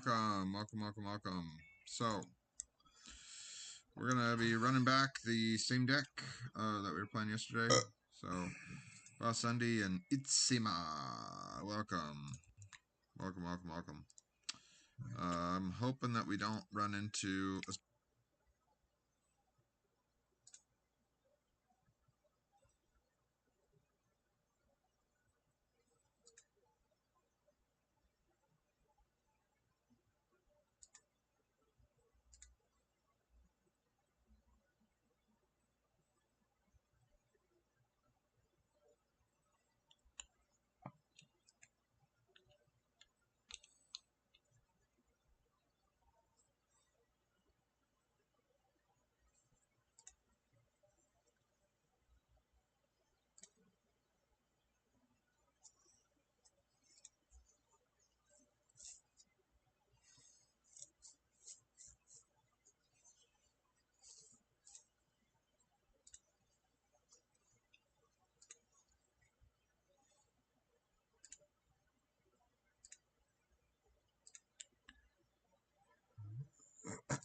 welcome. So, we're gonna be running back the same deck that we were playing yesterday. So, Sunday and Itzima, welcome. I'm hoping that we don't run into a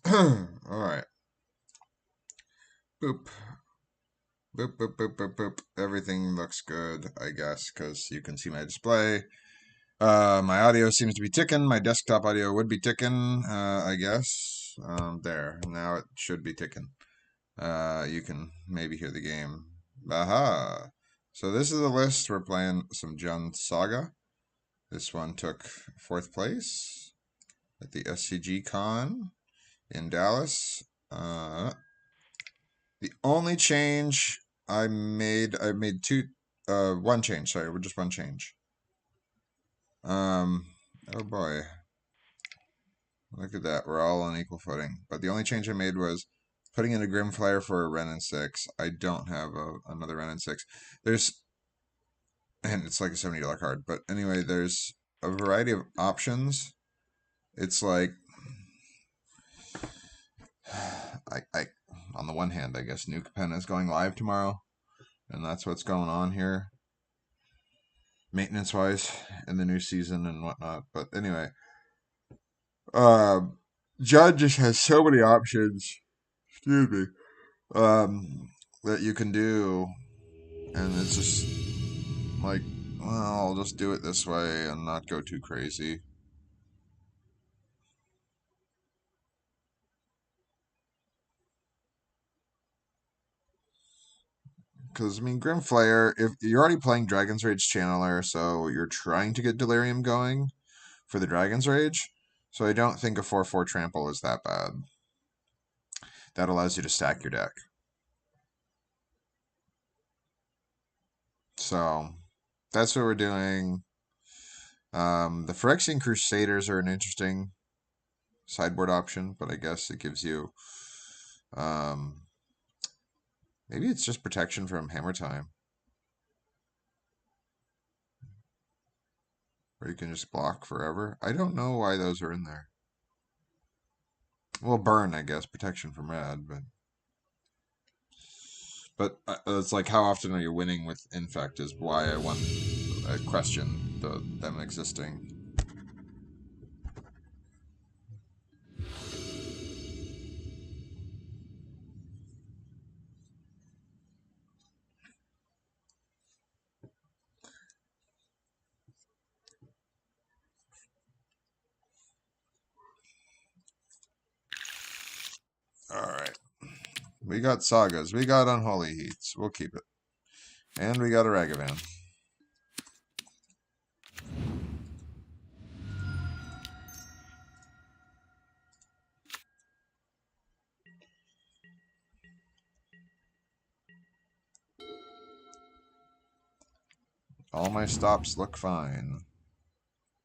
all right. Boop. Boop. Everything looks good, I guess, because you can see my display. My audio seems to be ticking. My desktop audio would be ticking, I guess. There. Now it should be ticking. You can maybe hear the game. Aha! So this is the list. We're playing some Saga. This one took 4th place at the SCG Con in Dallas. The only change I made one change. Sorry, just one change. Oh boy. Look at that. We're all on equal footing. But the only change I made was putting in a Grim Flare for a Renin 6. I don't have another Renin 6. And it's like a $70 card. But anyway, there's a variety of options. It's like, on the one hand, I guess Nuke Pen is going live tomorrow. And that's what's going on here, maintenance-wise, in the new season and whatnot. But anyway, Judd just has so many options. Excuse me. That you can do, and it's just like, well, I'll just do it this way and not go too crazy. Because, I mean, Grim Flare, if you're already playing Dragon's Rage Channeler, so you're trying to get Delirium going for the Dragon's Rage, so I don't think a 4/4 Trample is that bad. That allows you to stack your deck. So, that's what we're doing. The Phyrexian Crusaders are an interesting sideboard option, but I guess it gives you... maybe it's just protection from Hammer Time. Or you can just block forever. I don't know why those are in there. Well, burn, I guess. Protection from red, but it's like, how often are you winning with Infect is why I question them existing. Alright. We got Sagas. We got Unholy Heats. We'll keep it. And we got a Ragavan. All my stops look fine.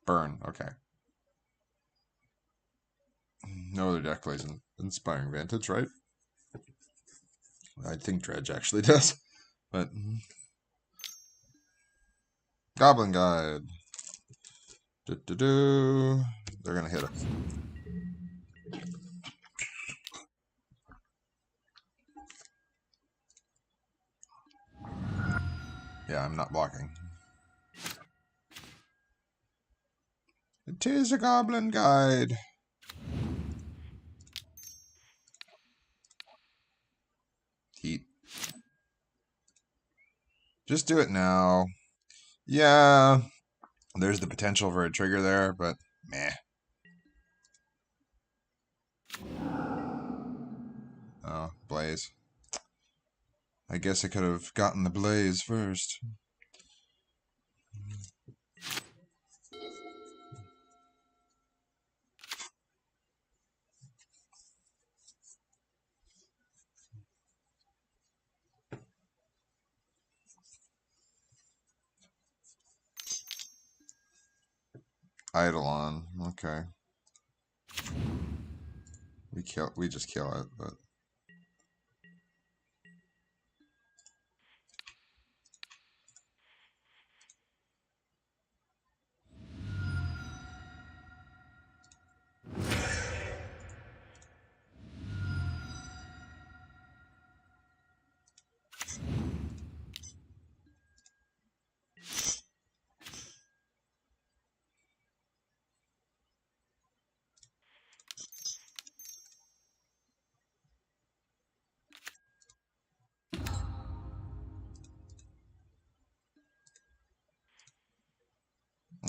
Burn. Okay. No other deck plays Inspiring Vantage, right? I think Dredge actually does. But Goblin Guide. They're gonna hit us. Yeah, I'm not blocking. 'Tis a goblin guide. Heat. Just do it now. Yeah, there's the potential for a trigger there, but meh. Oh, blaze. I guess I could have gotten the blaze first. Eidolon. Okay. We just kill it, but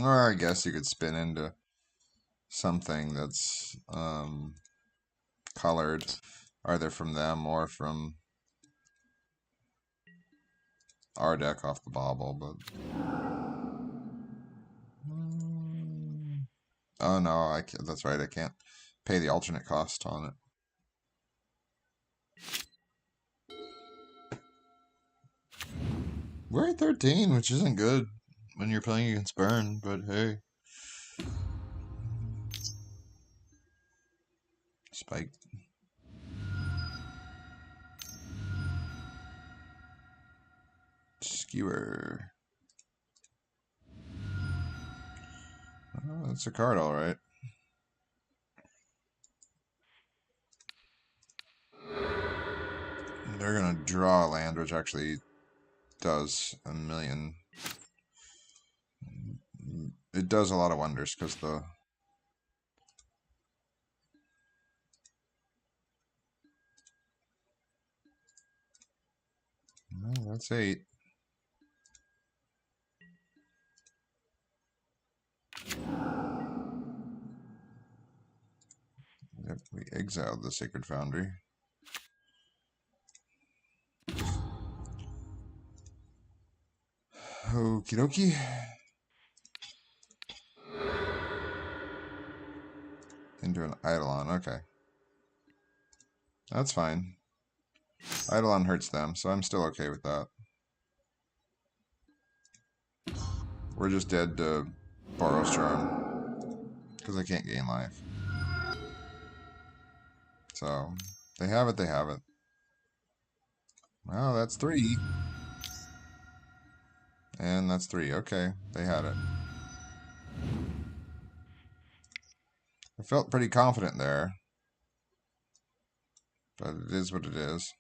or I guess you could spin into something that's colored, either from them or from our deck off the bobble, but oh no, I can't, that's right, I can't pay the alternate cost on it. We're at 13, which isn't good when you're playing against Burn, but hey. Spike. Skewer. Oh, that's a card, alright. They're gonna draw a land, which actually does a million. It does a lot of wonders, because the... Oh, that's 8. Yep, we exiled the Sacred Foundry. Okie dokie. Into an Eidolon, okay. That's fine. Eidolon hurts them, so I'm still okay with that. We're just dead to Boros Charm, because I can't gain life. So, they have it, they have it. Well, that's 3. And that's 3. Okay, they had it. I felt pretty confident there. But it is what it is.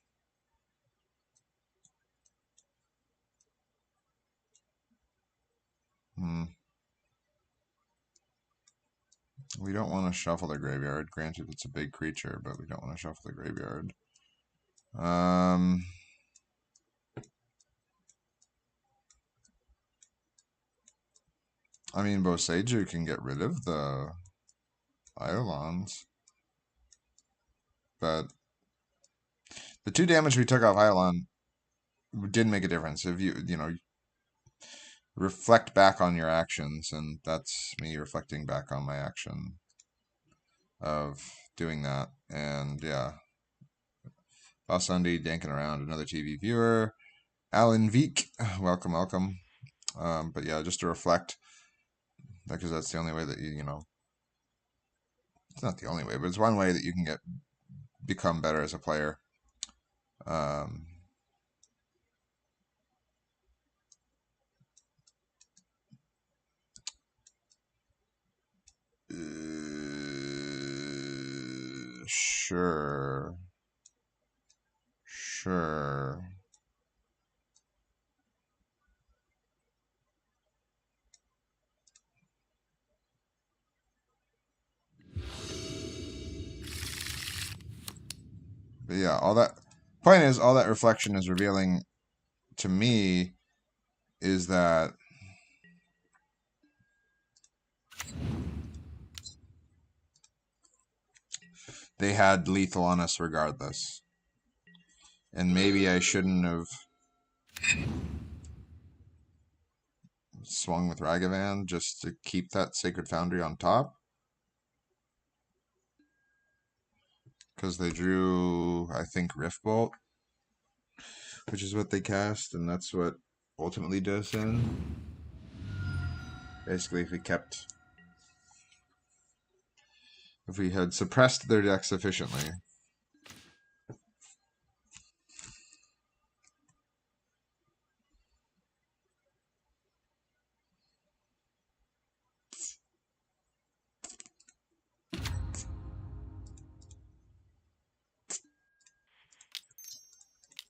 We don't want to shuffle the graveyard. Granted, it's a big creature, but we don't want to shuffle the graveyard. I mean, Boseiju can get rid of the Eidolons. But the 2 damage we took off Eidolon did make a difference. If you know, reflect back on your actions, and that's me reflecting back on my action of doing that. And yeah, Basundi danking around, another TV viewer. Alan Veek, welcome, welcome. But yeah, just to reflect, because that's the only way that you know, it's not the only way, but it's one way that you can become better as a player. Sure. Sure. But yeah, all that point is, all that reflection is revealing to me is that they had lethal on us regardless. And maybe I shouldn't have swung with Ragavan just to keep that Sacred Foundry on top. Because they drew, I think, Rift Bolt, which is what they cast, and that's what ultimately does in. Basically, if we had suppressed their deck sufficiently.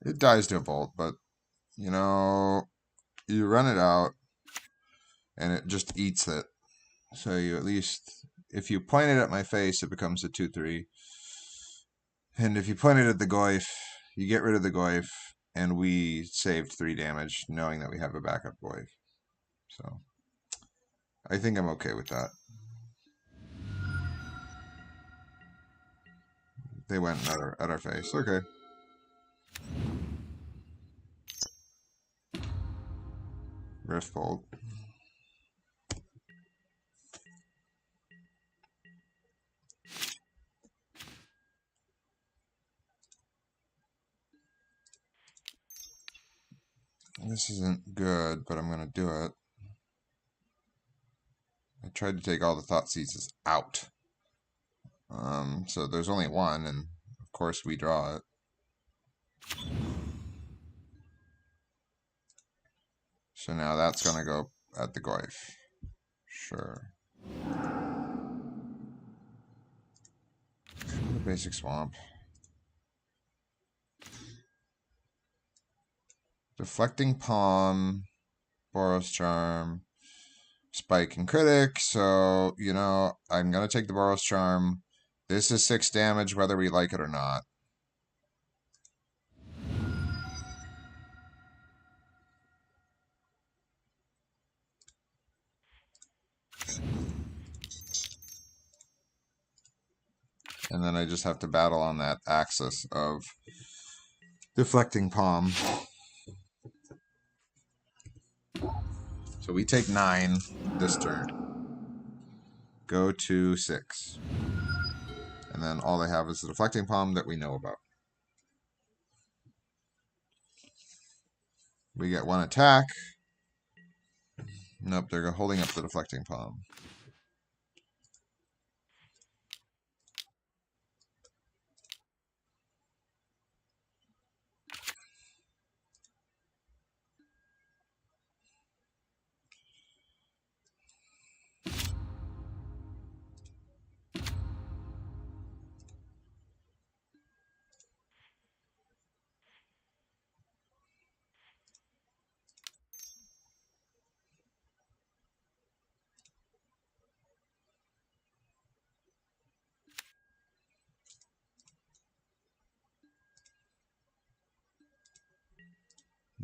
It dies to a Bolt, but, you know, you run it out, and it just eats it. So you at least, if you point it at my face, it becomes a 2/3. And if you point it at the Goyf, you get rid of the Goyf, and we saved 3 damage, knowing that we have a backup Goyf. So I think I'm okay with that. They went at our face. Okay. Rift Bolt. This isn't good, but I'm going to do it. I tried to take all the Thought Seizes out. So there's only one, and of course we draw it. So now that's going to go at the Goyf. Sure. The basic swamp. Deflecting Palm, Boros Charm, Spike and Critic. So, you know, I'm going to take the Boros Charm. This is 6 damage whether we like it or not. And then I just have to battle on that axis of Deflecting Palm. So we take 9 this turn. Go to 6. And then all they have is the Deflecting Palm that we know about. We get 1 attack. Nope, they're holding up the Deflecting Palm.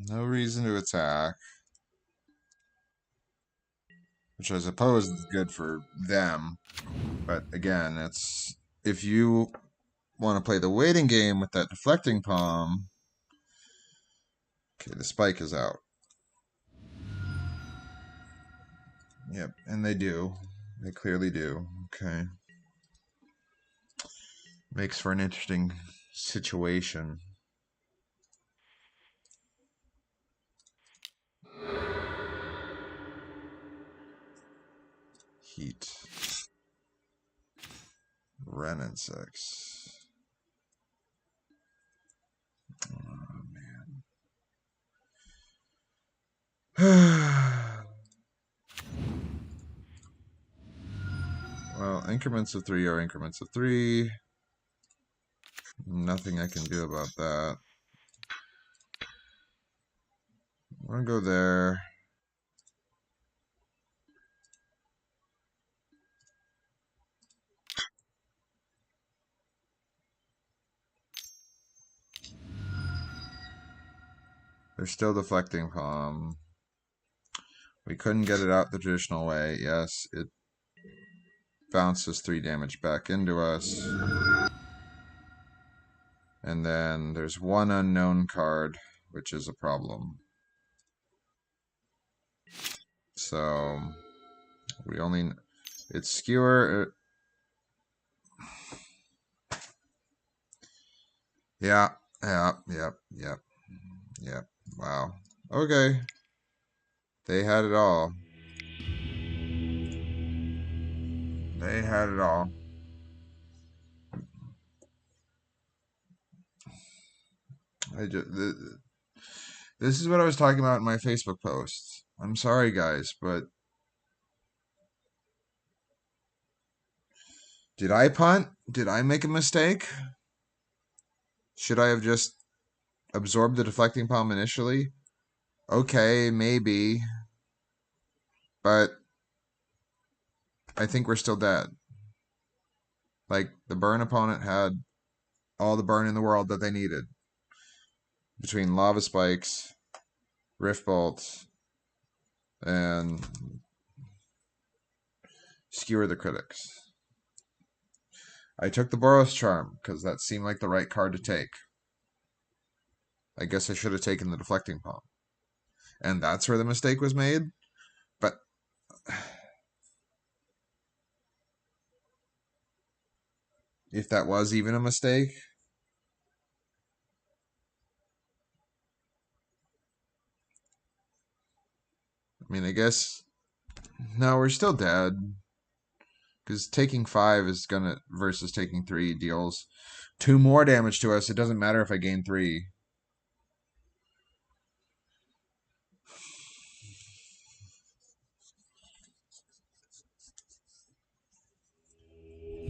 No reason to attack. Which I suppose is good for them. But again, it's if you want to play the waiting game with that Deflecting Palm. Okay, the Spike is out. Yep, and they do. They clearly do. Okay. Makes for an interesting situation. Heat. Ren insects. Oh, man. Well, increments of 3 are increments of 3. Nothing I can do about that. I'm going to go there. They're still deflecting palm. We couldn't get it out the traditional way. Yes, it bounces 3 damage back into us. And then there's one unknown card, which is a problem. So we only... It's skewer. Yeah. Yep. Wow. Okay. They had it all. They had it all. This is what I was talking about in my Facebook post. I'm sorry, guys, but did I punt? Did I make a mistake? Should I have just absorbed the deflecting palm initially? Okay, maybe. But I think we're still dead. Like, the burn opponent had all the burn in the world that they needed. Between lava spikes, rift bolts, and skewer the critics. I took the Boros Charm, because that seemed like the right card to take. I guess I should have taken the deflecting palm. And that's where the mistake was made. But if that was even a mistake, I mean, I guess... No, we're still dead. Because taking 5 is gonna... versus taking 3 deals 2 more damage to us. It doesn't matter if I gain 3.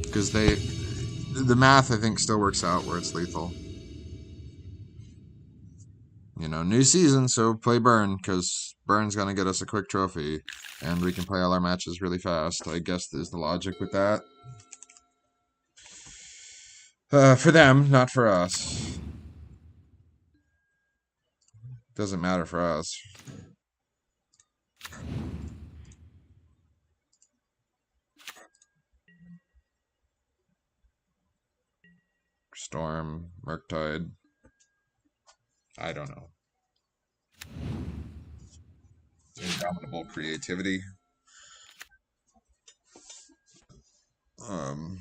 Because the math, I think, still works out where it's lethal. You know, new season, so play Burn, because Burn's going to get us a quick trophy, and we can play all our matches really fast. I guess is the logic with that. For them, not for us. Doesn't matter for us. Storm, Murktide. I don't know. Indomitable creativity. Um,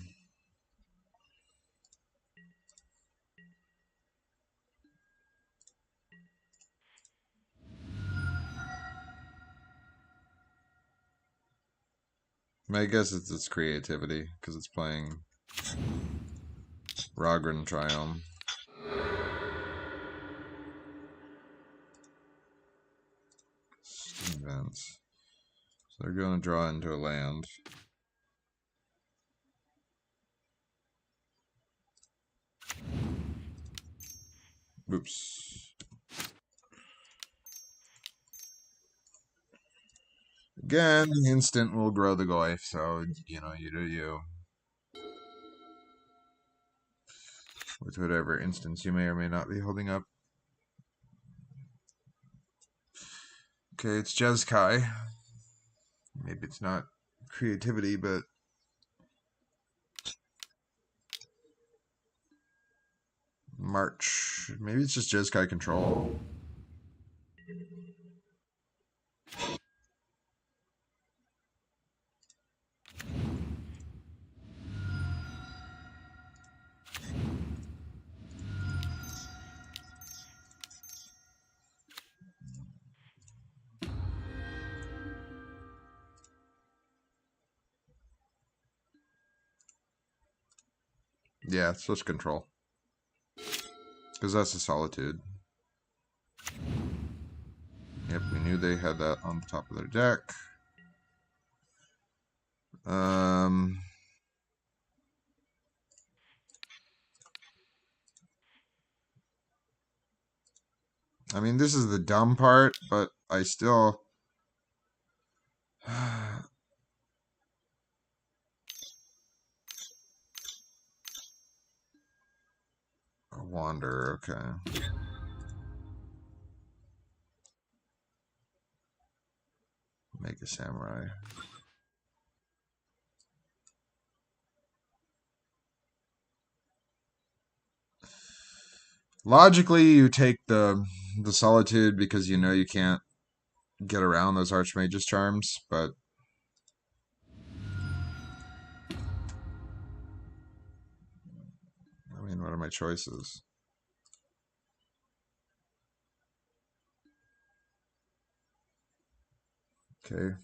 I guess it's its creativity because it's playing Rogran Triumph. Events. So they're going to draw into a land. Oops. Again, instant will grow the goif, so, you know, you do you. With whatever instance you may or may not be holding up. Okay, it's Jeskai. Maybe it's not creativity, but... March. Maybe it's just Jeskai control. Yeah, it's just control. Because that's a Solitude. Yep, we knew they had that on the top of their deck. I mean, this is the dumb part, but I still... A Wanderer, okay. Make a samurai. Logically, you take the solitude because you know you can't get around those Archmage's charms, but I mean, what are my choices? Okay.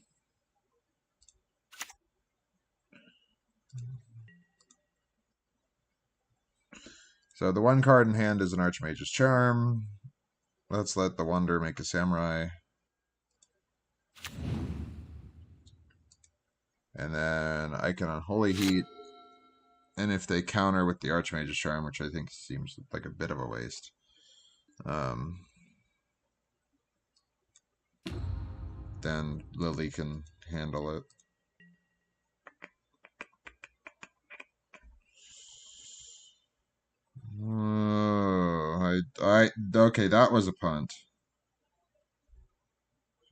So the one card in hand is an Archmage's charm. Let's let the Wonder make a samurai. And then I can Unholy Heat. And if they counter with the Archmage's charm, which I think seems like a bit of a waste, then Lily can handle it. Okay, that was a punt.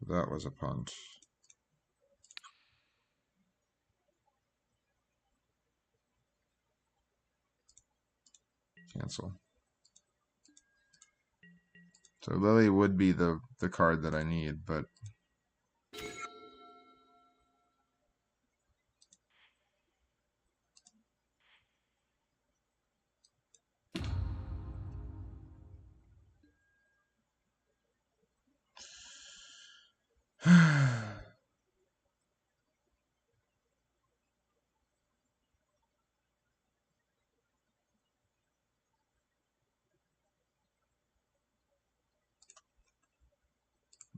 That was a punt. Cancel. So Lily would be the card that I need, but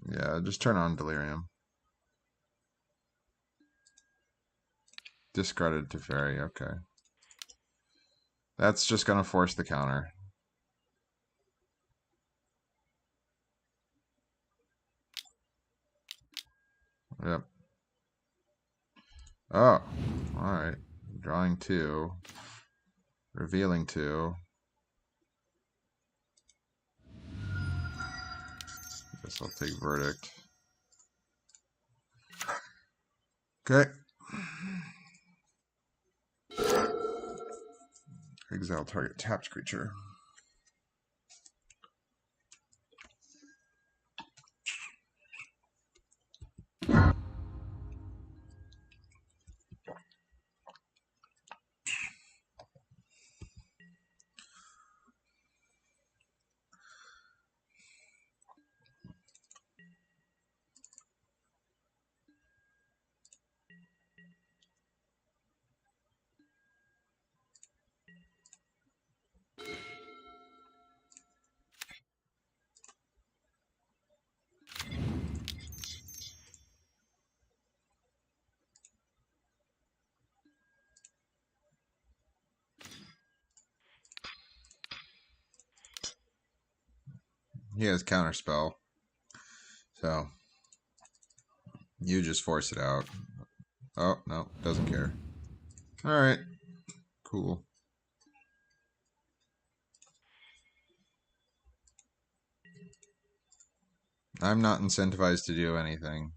yeah, just turn on Delirium. Discarded to Fairy, okay. That's just gonna force the counter. Yep. Oh, alright. Drawing 2. Revealing 2. Guess I'll take Verdict. Okay. Exile target tapped creature. He has Counterspell. So, you just force it out. Oh, no, doesn't care. Alright, cool. I'm not incentivized to do anything.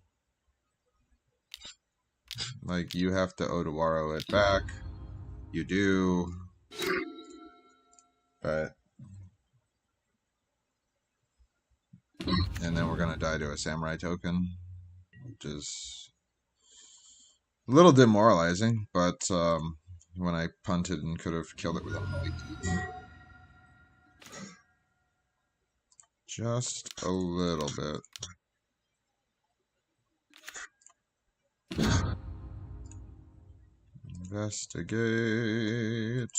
Like, you have to Odawaro it back. You do. But... And then we're gonna die to a Samurai token. Which is... a little demoralizing, but when I punted and could have killed it with Unholy Heat. Just a little bit. Investigate.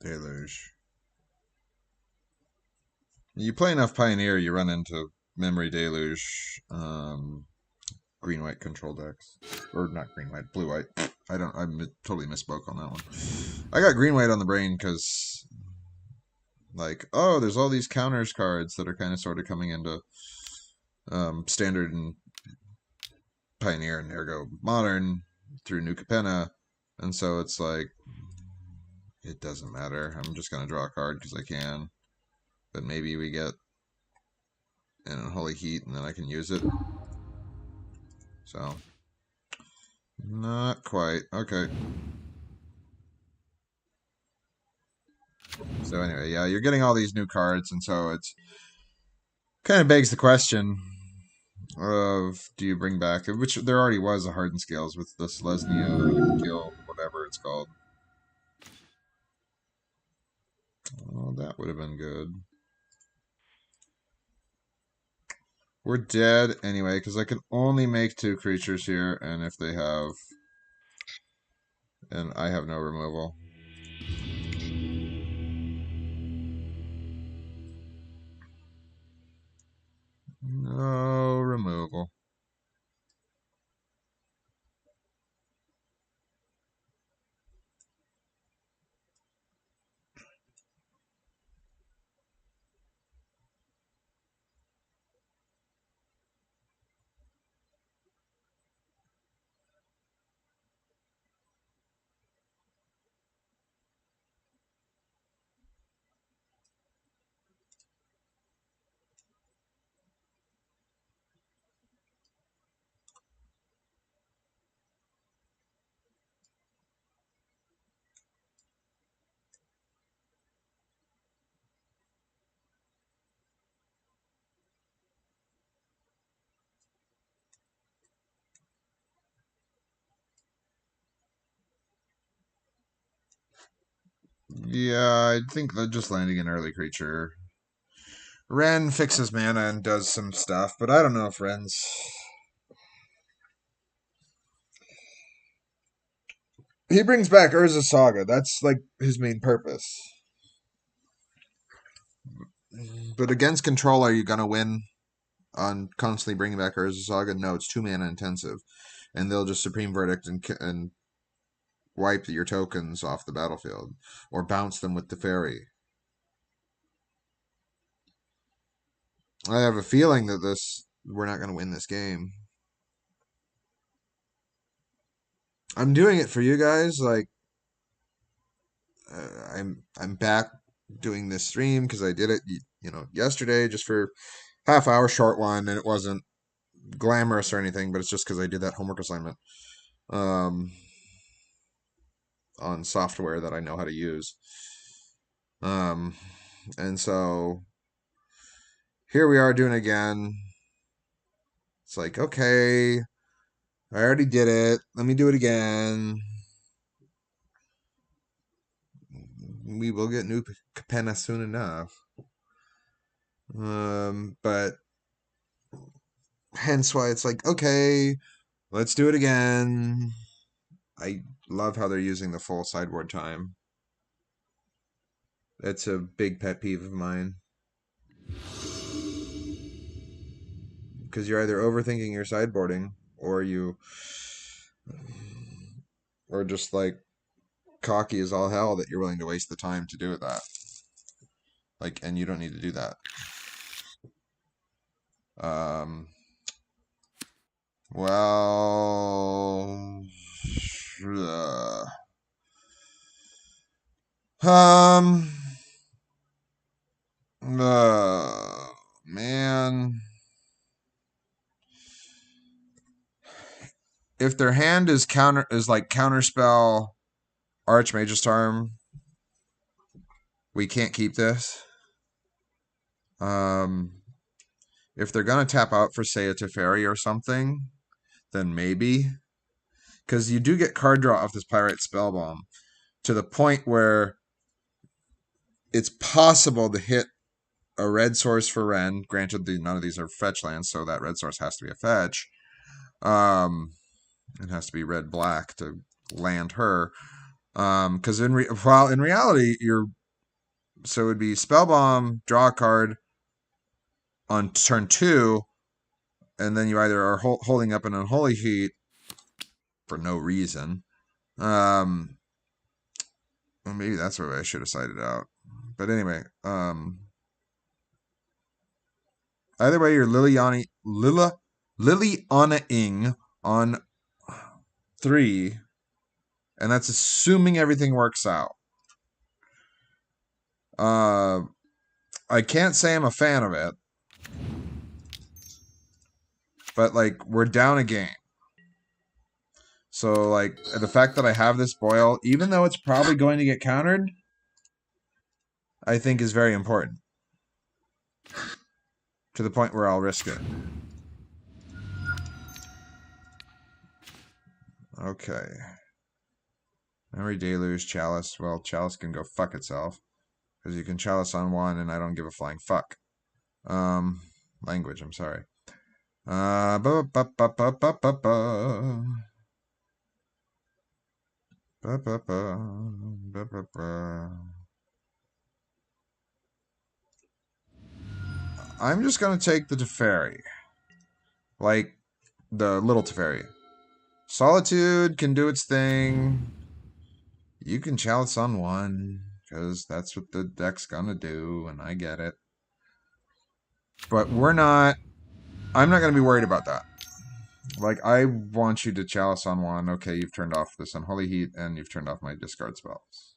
Deluge. You play enough Pioneer, you run into Memory Deluge, green-white control decks. Or not green-white, blue-white. I totally misspoke on that one. I got green-white on the brain because, like, oh, there's all these counters cards that are kind of sort of coming into standard and Pioneer and ergo Modern through New Capenna, and so it's like it doesn't matter. I'm just gonna draw a card because I can, but maybe we get an Unholy Heat and then I can use it. So not quite. Okay. So anyway, yeah, you're getting all these new cards, and so it's kind of begs the question of do you bring back, which there already was a Hardened Scales with this Lesnia Guild, whatever it's called. Oh, that would have been good. We're dead anyway, because I can only make 2 creatures here, and if they have... And I have no removal. No removal. Yeah, I think that just landing an early creature. Ren fixes mana and does some stuff, but I don't know if Ren's... He brings back Urza Saga. That's like his main purpose. But against control, are you gonna win on constantly bringing back Urza Saga? No, it's 2 mana intensive, and they'll just Supreme Verdict and wipe your tokens off the battlefield or bounce them with the fairy. I have a feeling that we're not gonna win this game. I'm doing it for you guys. Like I'm back doing this stream because I did it, yesterday just for half hour short one, and it wasn't glamorous or anything, but it's just because I did that homework assignment um, on software that I know how to use. Um, and so here we are doing it again. It's like, okay, I already did it. Let me do it again. We will get new Capenna soon enough. But hence why it's like, okay, let's do it again. I love how they're using the full sideboard time. That's a big pet peeve of mine. Because you're either overthinking your sideboarding or just like cocky as all hell that you're willing to waste the time to do that. Like, and you don't need to do that. Well, man, if their hand is like counterspell Archmage's Charm, we can't keep this. If they're gonna tap out for, say, a Teferi or something, then maybe, because you do get card draw off this Pyrite Spellbomb to the point where it's possible to hit a red source for Ren. Granted, none of these are fetch lands, so that red source has to be a fetch. It has to be red-black to land her. Because in reality, so it would be Spellbomb, draw a card on turn 2, and then you either are holding up an Unholy Heat for no reason. Well, maybe that's what I should have cited out. But anyway, either way, you're Liliana-ing on 3, and that's assuming everything works out. I can't say I'm a fan of it, but like we're down a game. So like the fact that I have this boil, even though it's probably going to get countered, I think is very important. To the point where I'll risk it. Okay. Memory Deluge, Chalice. Well, Chalice can go fuck itself. Because you can Chalice on 1 and I don't give a flying fuck. Language, I'm sorry. Ba ba ba ba ba ba ba. Ba ba ba ba ba ba. I'm just gonna take the Teferi. Like the little Teferi. Solitude can do its thing. You can Chalice on 1, because that's what the deck's gonna do, and I get it. But I'm not gonna be worried about that. Like, I want you to Chalice on 1. Okay, you've turned off this Unholy Heat, and you've turned off my discard spells.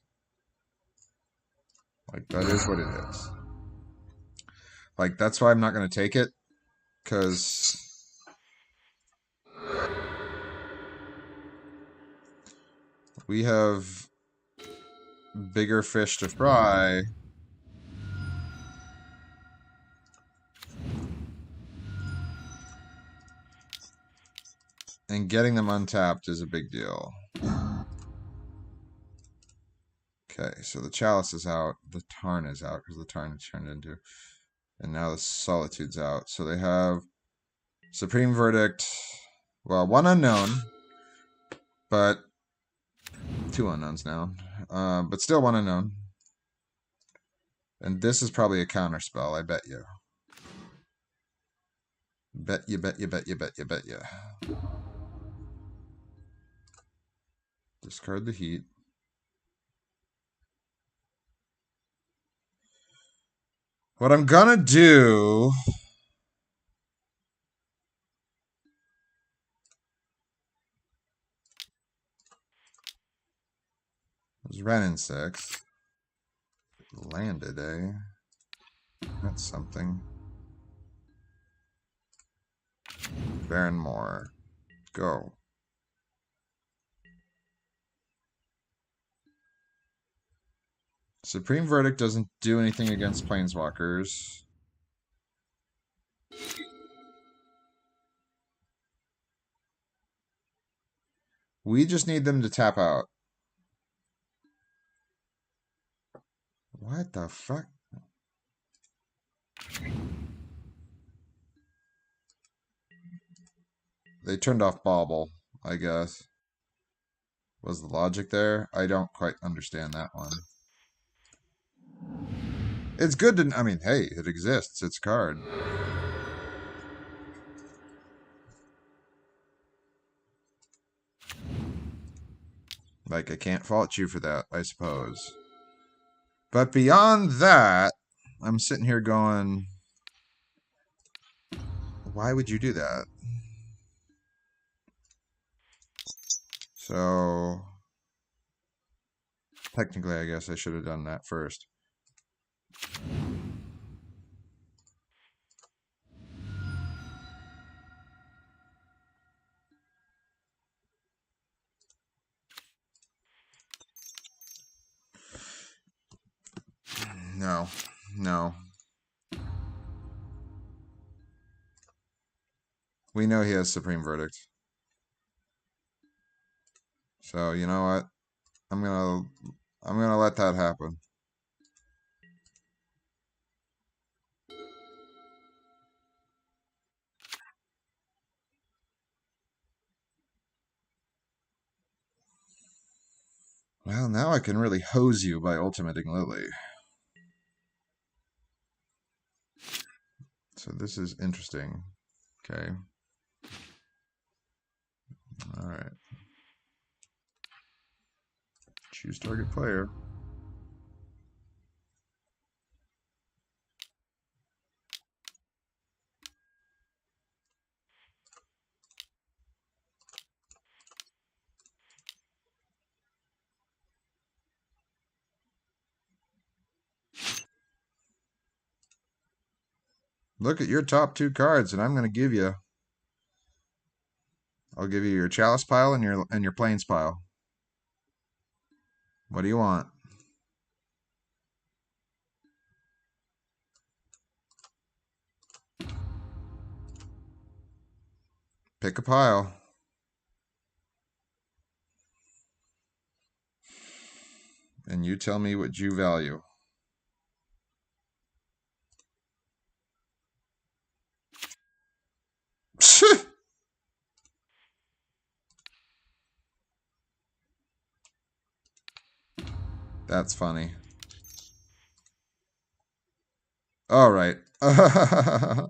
Like, that is what it is. Like, that's why I'm not gonna take it, because we have bigger fish to fry. And getting them untapped is a big deal. Okay, so the Chalice is out. The Tarn is out, because the Tarn is turned into. And now the Solitude's out. So they have Supreme Verdict. Well, 1 unknown. But 2 unknowns now. But still 1 unknown. And this is probably a counter spell, I bet you. Bet you, bet you, bet you, bet you, bet you. Discard the heat. What I'm gonna do is Renin 6. Landed, eh? That's something. Baron Moore. Go. Supreme Verdict doesn't do anything against Planeswalkers. We just need them to tap out. What the fuck? They turned off Bauble, I guess. Was the logic there? I don't quite understand that one. It's good to... I mean, hey, it exists. It's a card. Like, I can't fault you for that, I suppose. But beyond that, I'm sitting here going... Why would you do that? So... Technically, I guess I should have done that first. No. No. We know he has Supreme Verdict. So, you know what? I'm gonna let that happen. Well, now I can really hose you by ultimating Lily. So this is interesting. Okay. Alright. Choose target player. Look at your top two cards, and I'm going to give you. I'll give you your chalice pile and your plains pile. What do you want? Pick a pile. And you tell me what you value. That's funny. All right. I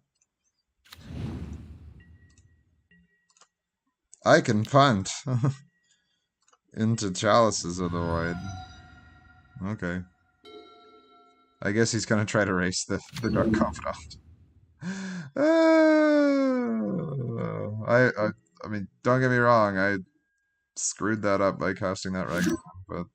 can punt into chalices of the void. Okay. I guess he's gonna try to race the Dark Confidant. I mean, don't get me wrong. I screwed that up by casting that Ragavan, but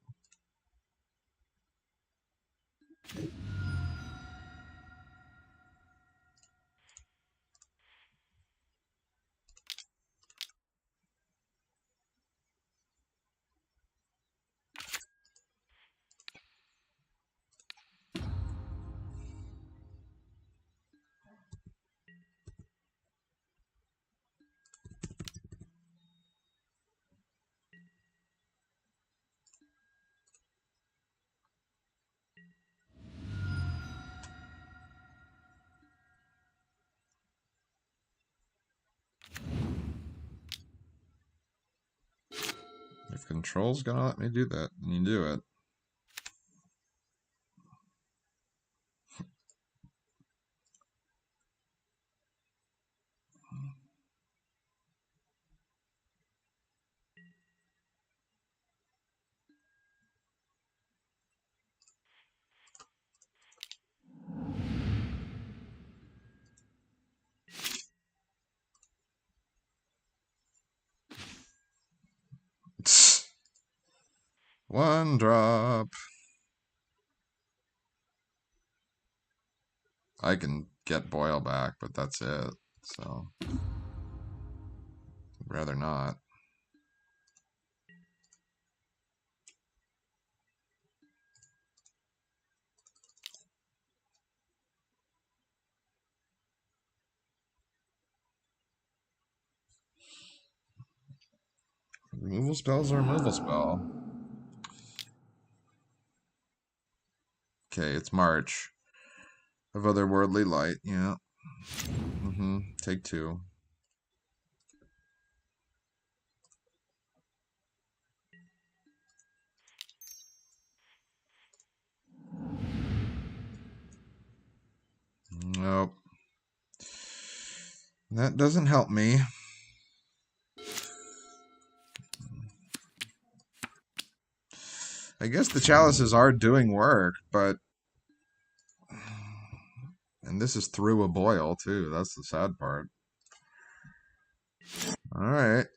if control's gonna let me do that, then you do it. One drop. I can get Boyle back, but that's it. So, rather not. Removal spell's a removal spell. Okay, it's March. Of otherworldly light, yeah. Take two. Nope. That doesn't help me. I guess the chalices are doing work, but... And this is through a boil, too. That's the sad part. Alright.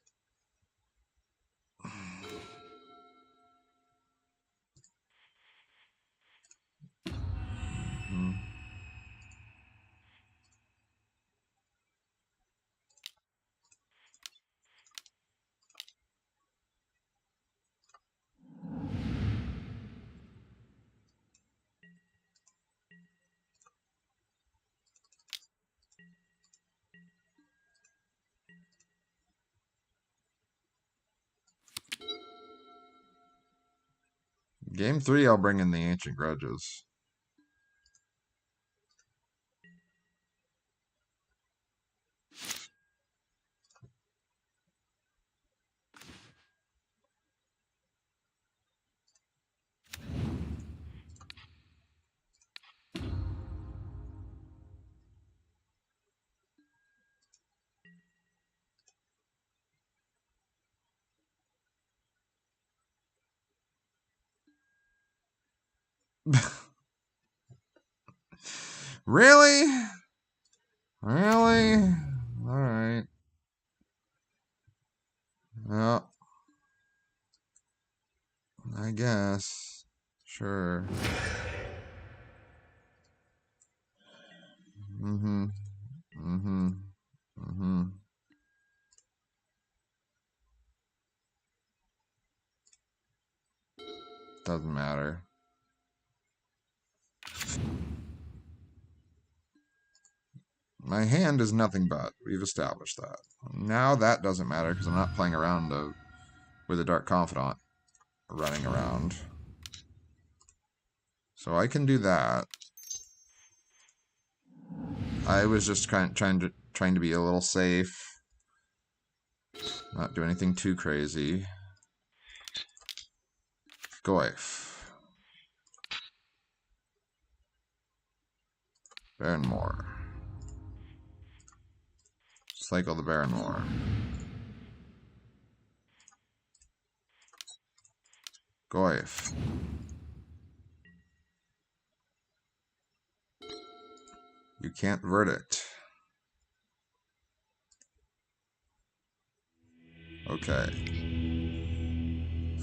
Game 3, I'll bring in the Ancient Grudges. Really? Really? Alright. Well, I guess. Sure. Doesn't matter. My hand is nothing but. We've established that. Now that doesn't matter because I'm not playing around with a Dark Confidant running around. So I can do that. I was just trying to be a little safe. Not do anything too crazy. Goif. Baronmore. Cycle the Baronmore. Goif. You can't verdict. Okay.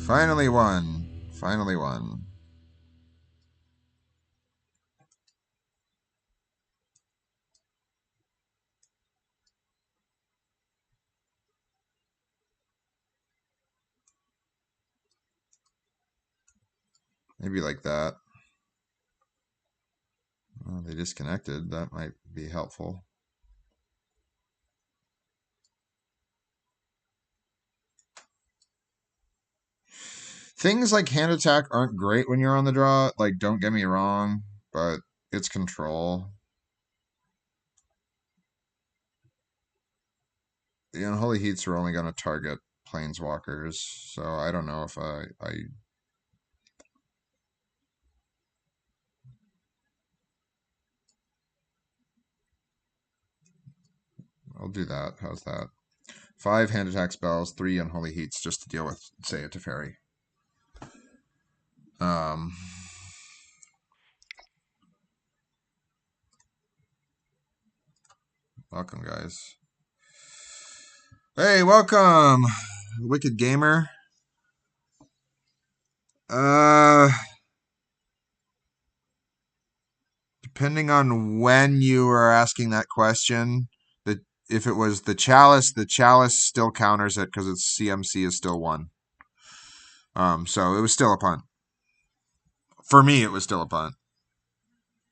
Finally won. Finally won. Maybe like that. Well, they disconnected. That might be helpful. Things like hand attack aren't great when you're on the draw. Like, don't get me wrong, but it's control. The Unholy Heats are only going to target Planeswalkers, so I don't know if I'll do that. How's that? 5 hand attack spells, 3 Unholy Heats just to deal with, say, a Teferi. Welcome, guys. Hey, welcome, Wicked Gamer. Depending on when you are asking that question, if it was the chalice still counters it because its CMC is still 1. So it was still a punt. For me, it was still a punt.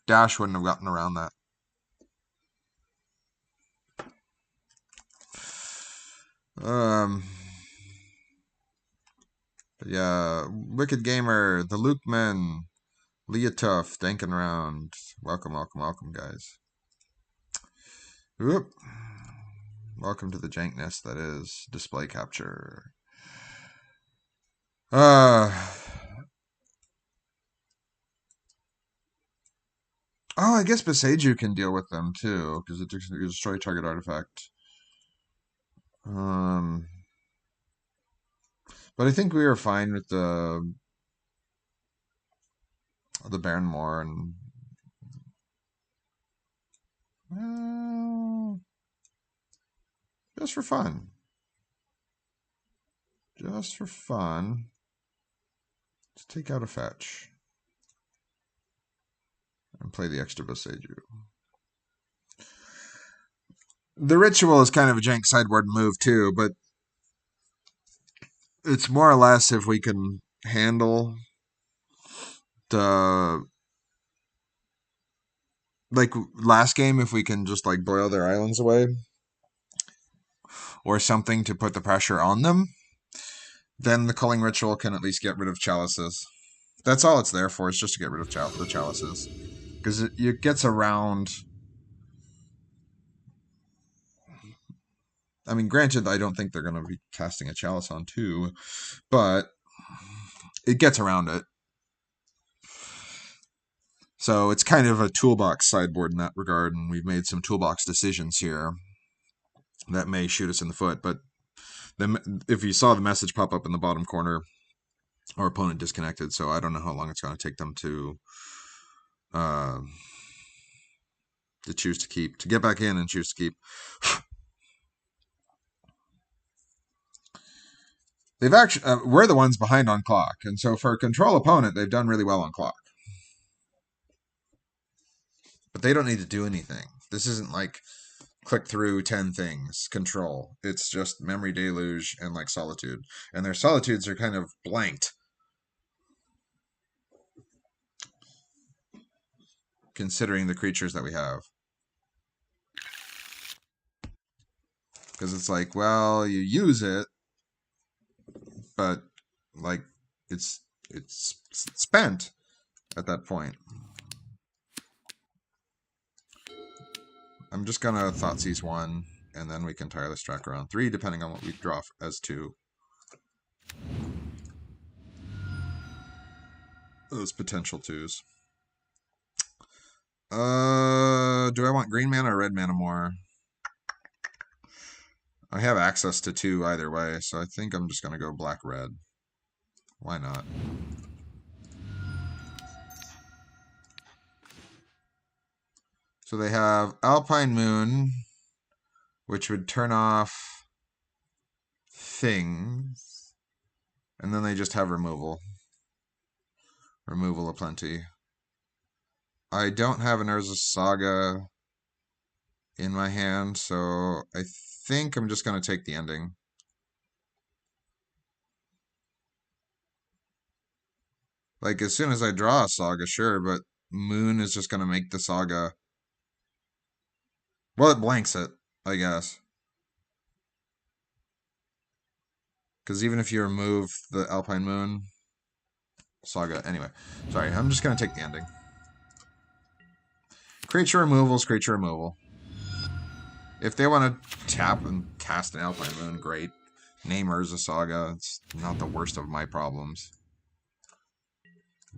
Dash wouldn't have gotten around that. But yeah, Wicked Gamer, the Lukeman, Leah Tuff, thanking around. Welcome, welcome, welcome, guys. Whoop. Welcome to the jankness that is display capture. Oh, I guess Beseiju can deal with them too, because it destroy target artifact. But I think we were fine with the Baronmore and just for fun. Just for fun. Let's take out a fetch and play the extra Beseiju. The ritual is kind of a jank sideboard move too, but it's more or less if we can handle the, like last game, if we can just like boil their islands away or something to put the pressure on them, then the culling ritual can at least get rid of chalices. That's all it's there for, is just to get rid of the chalices. Because it gets around. I mean, granted, I don't think they're going to be casting a chalice on 2, but it gets around it. So it's kind of a toolbox sideboard in that regard, and we've made some toolbox decisions here that may shoot us in the foot. But if you saw the message pop up in the bottom corner, our opponent disconnected, so I don't know how long it's going to take them to choose to keep, to get back in and choose to keep. They've actually we're the ones behind on clock, and so for a control opponent, they've done really well on clock. But they don't need to do anything. This isn't like click through 10 things, control. It's just Memory Deluge and like Solitude. And their Solitudes are kind of blanked. considering the creatures that we have. Because it's like, well, you use it, but like it's spent at that point. I'm just gonna Thoughtseize 1, and then we can Tireless Tracker on 3, depending on what we draw as 2. Those potential 2s. Do I want green mana or red mana more? I have access to 2 either way, so I think I'm just gonna go black-red. Why not? So they have Alpine Moon, which would turn off things, and then they just have removal. Removal aplenty. I don't have an Urza Saga in my hand, so I think I'm just going to take the ending. Like, as soon as I draw a Saga, sure, but Moon is just going to make the Saga... Well, it blanks it, I guess. Because even if you remove the Alpine Moon... Saga, anyway. Sorry, I'm just going to take the ending. Creature removal is creature removal. If they want to tap and cast an Alpine Moon, great. Name Urza Saga. It's not the worst of my problems.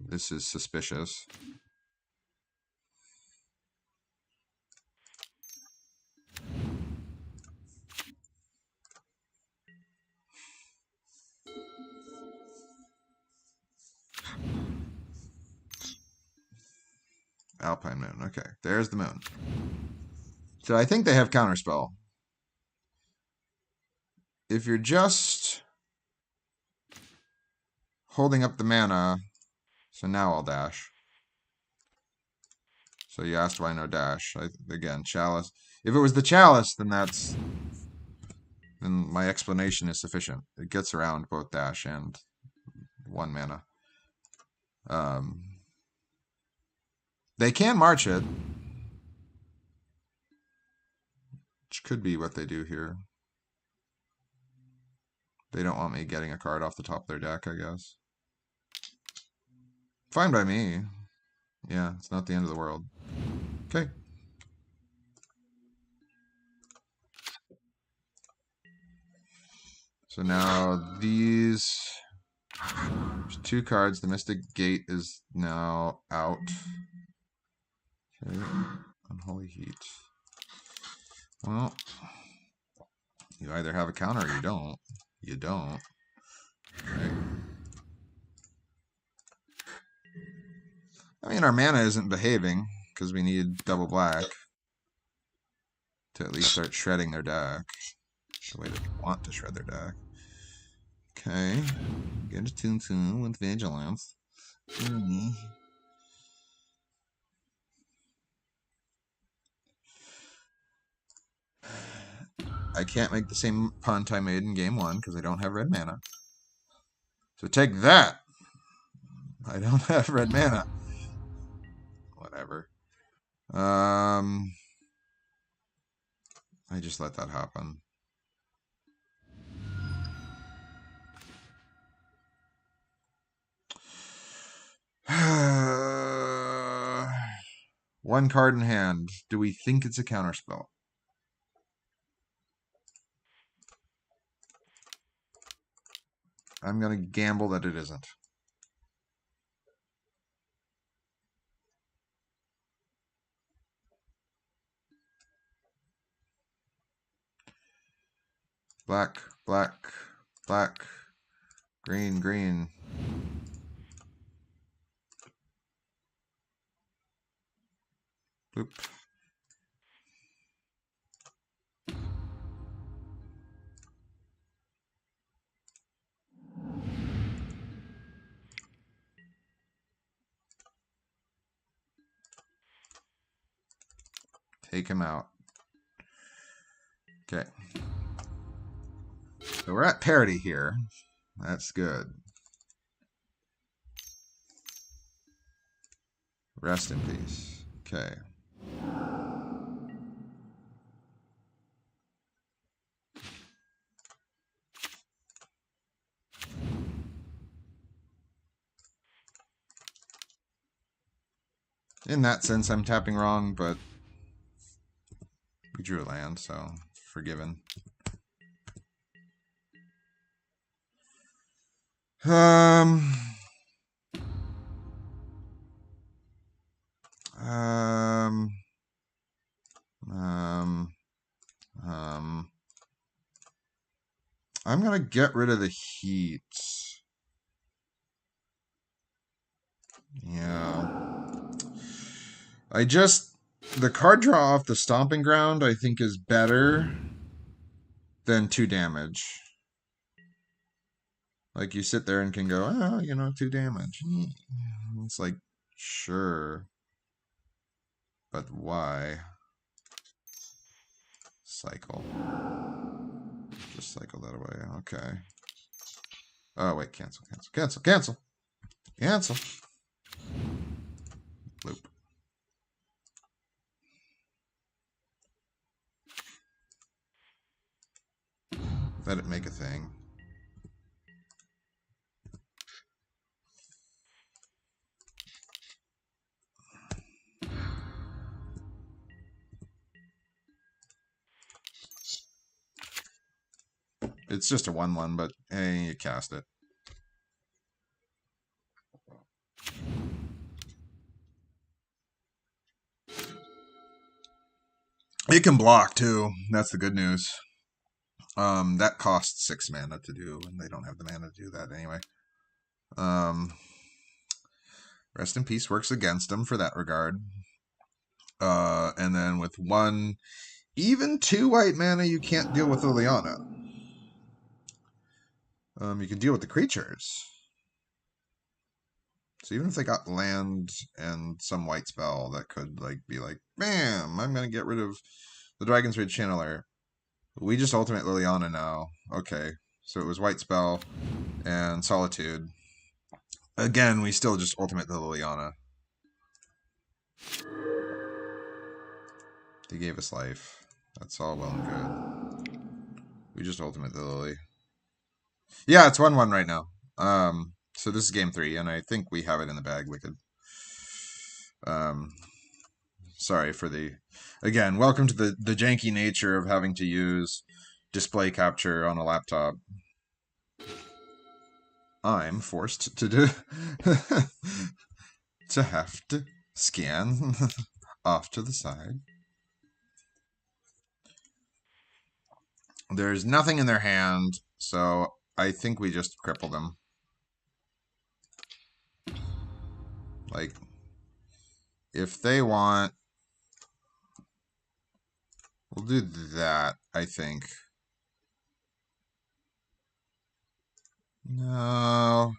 This is suspicious. Alpine Moon. Okay, there's the moon. So I think they have Counterspell. If you're just holding up the mana, so now I'll dash. So you asked why no dash. Again, Chalice. If it was the Chalice, then my explanation is sufficient. It gets around both dash and 1 mana. They can march it, which could be what they do here. They don't want me getting a card off the top of their deck, I guess. Fine by me. Yeah, it's not the end of the world. Okay. So now these 2 cards. The Mystic Gate is now out. Okay. Unholy Heat. Well, you either have a counter or you don't. You don't. Right. I mean, our mana isn't behaving because we need double black to at least start shredding their deck. The way they want to shred their deck. Okay. Get a Toon with Vigilance. I can't make the same punt I made in game 1 because I don't have red mana. So take that! I don't have red mana. Whatever. I just let that happen. One card in hand. Do we think it's a counterspell? I'm going to gamble that it isn't. Black, black, black, green, green. Boop. Take him out. Okay. So we're at parity here. That's good. Rest in peace. Okay. In that sense, I'm tapping wrong, but we drew a land, so forgiven. Um, um, um, I'm gonna get rid of the heat. Yeah. The card draw off the Stomping Ground, I think, is better than 2 damage. Like, you sit there and can go, oh, 2 damage. It's like, sure. But why? Cycle. Just cycle that away. Okay. Oh, wait. Cancel, cancel, cancel, cancel. Cancel. Loop. Let it make a thing. It's just a 1/1, but hey, you cast it. It can block too. That's the good news. That costs 6 mana to do, and they don't have the mana to do that anyway. Rest in Peace works against them for that regard. And then with 1, even 2 white mana, you can't deal with Liliana. You can deal with the creatures. So even if they got land and some white spell that could be like, bam, I'm gonna get rid of the Dragon's Rage Channeler. We just ultimate Liliana now. Okay, so it was white spell and Solitude. Again, we still just ultimate the Liliana. They gave us life. That's all well and good. We just ultimate the Lily. Yeah, it's 1/1 right now. So this is game 3, and I think we have it in the bag, Wicked. Sorry for the... Again, welcome to the janky nature of having to use display capture on a laptop. I'm forced to do... to have to scan off to the side. There's nothing in their hand, so I think we just cripple them. Like, if they want... We'll do that, I think. No.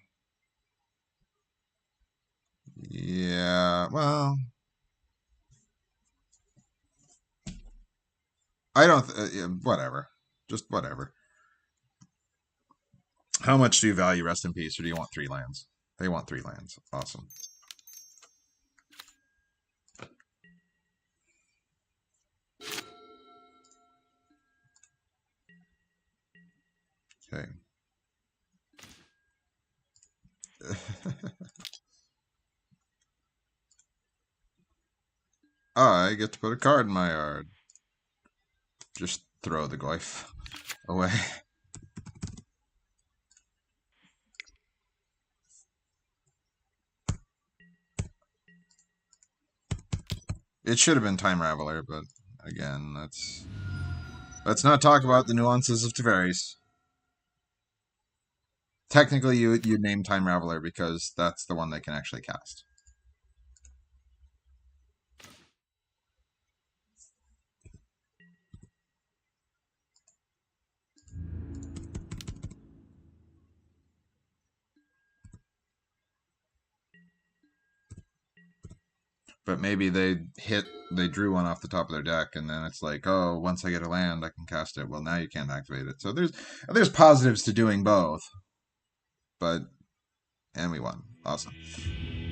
Yeah, well... I don't... whatever. Just whatever. How much do you value Rest in Peace, or do you want 3 lands? They want 3 lands. Awesome. Okay. I get to put a card in my yard. Just throw the Glyph away. It should have been Time Raveler, but again, let's not talk about the nuances of Teferi's. Technically, you'd name Time Raveler because that's the one they can actually cast. But maybe they drew one off the top of their deck, and then it's like, oh, once I get a land, I can cast it. Well, now you can't activate it. So there's positives to doing both. And we won. Awesome.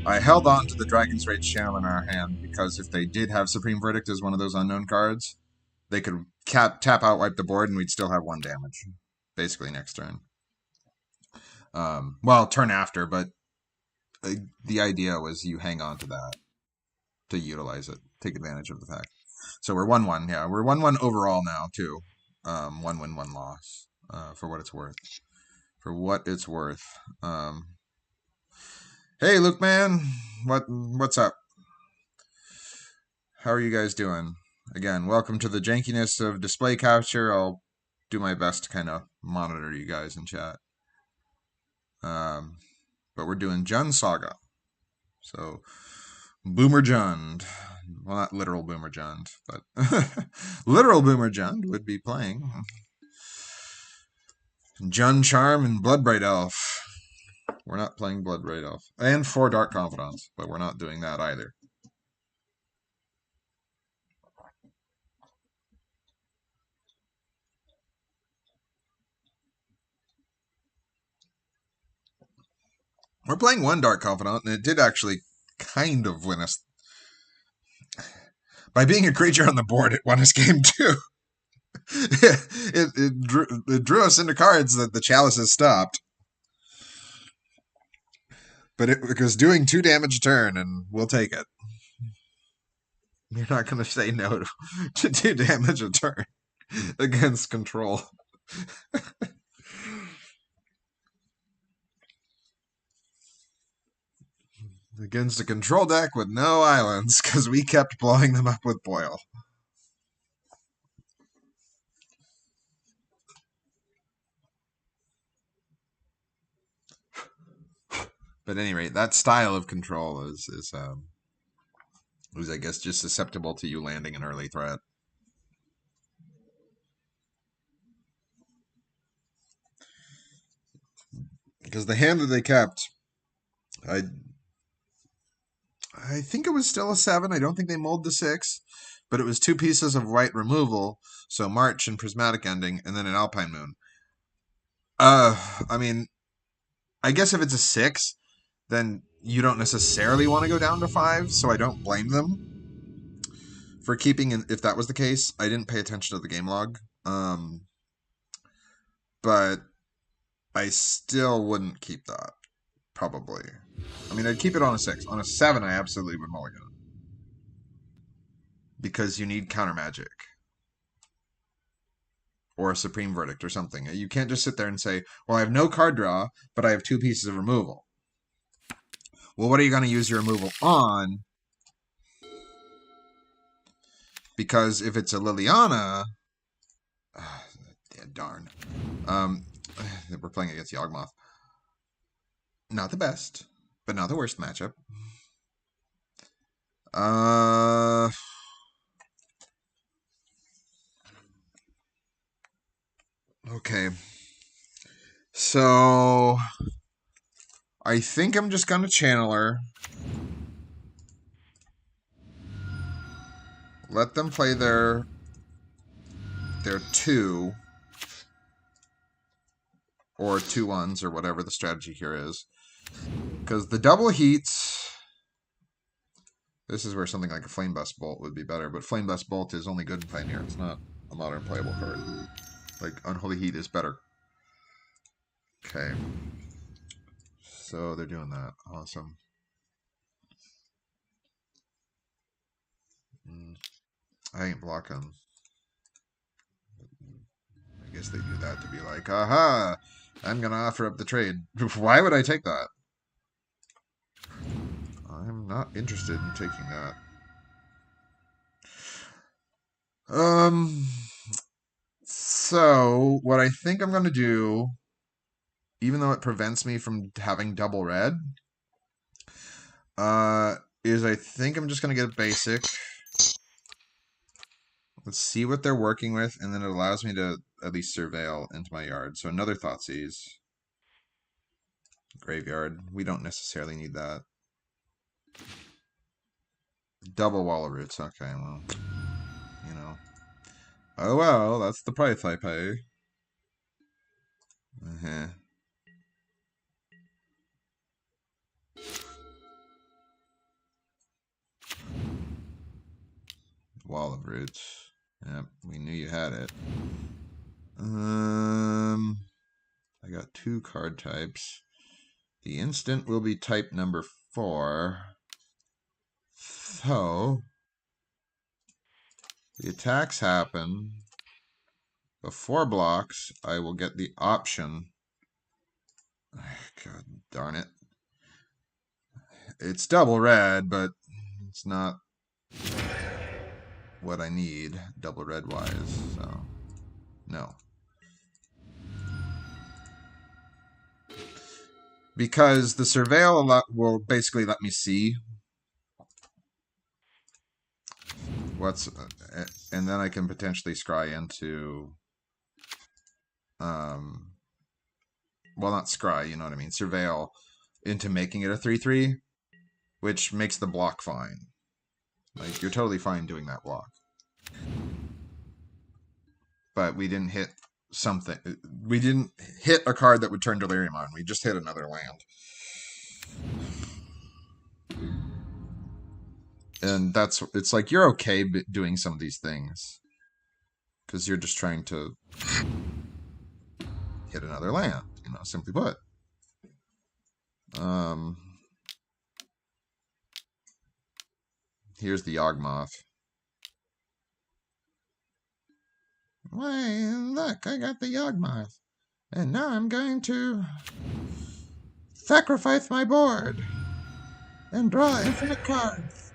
I held on to the Dragon's Rage channel in our hand because if they did have Supreme Verdict as one of those unknown cards, they could tap out, wipe the board, and we'd still have 1 damage, basically next turn. Well, turn after, but the idea was you hang on to that to utilize it, take advantage of the fact. So we're 1-1, yeah. We're 1-1 overall now, too. 1 win, 1 loss, for what it's worth. For what it's worth. Hey, Luke, man. What's up? How are you guys doing? Again, welcome to the jankiness of display capture. I'll do my best to kind of monitor you guys in chat. But we're doing Jund Saga. So, Boomer Jund. Well, not literal Boomer Jund, but literal Boomer Jund would be playing Jund Charm and Bloodbright Elf. We're not playing Bloodbright Elf. And 4 Dark Confidants, but we're not doing that either. We're playing 1 Dark Confidant, and it did actually kind of win us. By being a creature on the board, it won us game 2. it drew us into cards that the chalices stopped. But it was doing 2 damage a turn, and we'll take it. You're not going to say no to 2 damage a turn against control. Against a control deck with no islands, because we kept blowing them up with Boil. But at any rate, that style of control is I guess just susceptible to you landing an early threat. Because the hand that they kept, I think it was still a 7. I don't think they mulled to 6, but it was 2 pieces of white removal, so March and Prismatic Ending, and then an Alpine Moon. I mean, I guess if it's a 6, then you don't necessarily want to go down to 5, so I don't blame them for keeping, if that was the case. I didn't pay attention to the game log, but I still wouldn't keep that, probably. I mean, I'd keep it on a 6. On a 7, I absolutely would mulligan. Because you need counter magic. Or a Supreme Verdict or something. You can't just sit there and say, well, I have no card draw, but I have 2 pieces of removal. Well, what are you going to use your removal on? Because if it's a Liliana... yeah, darn. We're playing against Yawgmoth. Not the best, but not the worst matchup. Okay. So... I think I'm just going to channel her. Let them play their 2. Or 2-1s, or whatever the strategy here is. Because the double heats... This is where something like a Flamebust Bolt would be better, but Flamebust Bolt is only good in Pioneer. It's not a modern playable card. Like, Unholy Heat is better. Okay. So they're doing that. Awesome. I ain't blocking. I guess they do that to be like, aha! I'm gonna offer up the trade. Why would I take that? I'm not interested in taking that. So, what I think I'm gonna do, even though it prevents me from having double red, is I think I'm just gonna get a basic. Let's see what they're working with, and then it allows me to at least surveil into my yard. So another Thoughtseize. Graveyard. We don't necessarily need that. Double Wall of Roots. Okay, well, you know. Oh well, that's the price I pay. Wall of Roots. Yep, we knew you had it. I got 2 card types. The instant will be type number 4. So the attacks happen. Before blocks, I will get the option. God darn it. It's double red, but it's not what I need double red wise, so no. Because the surveil will basically let me see what's, and then I can potentially scry into, well, not scry, you know what I mean, surveil into making it a 3/3, which makes the block fine. Like, you're totally fine doing that block. But we didn't hit something. We didn't hit a card that would turn Delirium on. We just hit another land. And it's like you're okay doing some of these things because you're just trying to hit another land, you know, simply put. Here's the Yawgmoth. Why, look, I got the Yawgmoth. And now I'm going to sacrifice my board and draw infinite cards.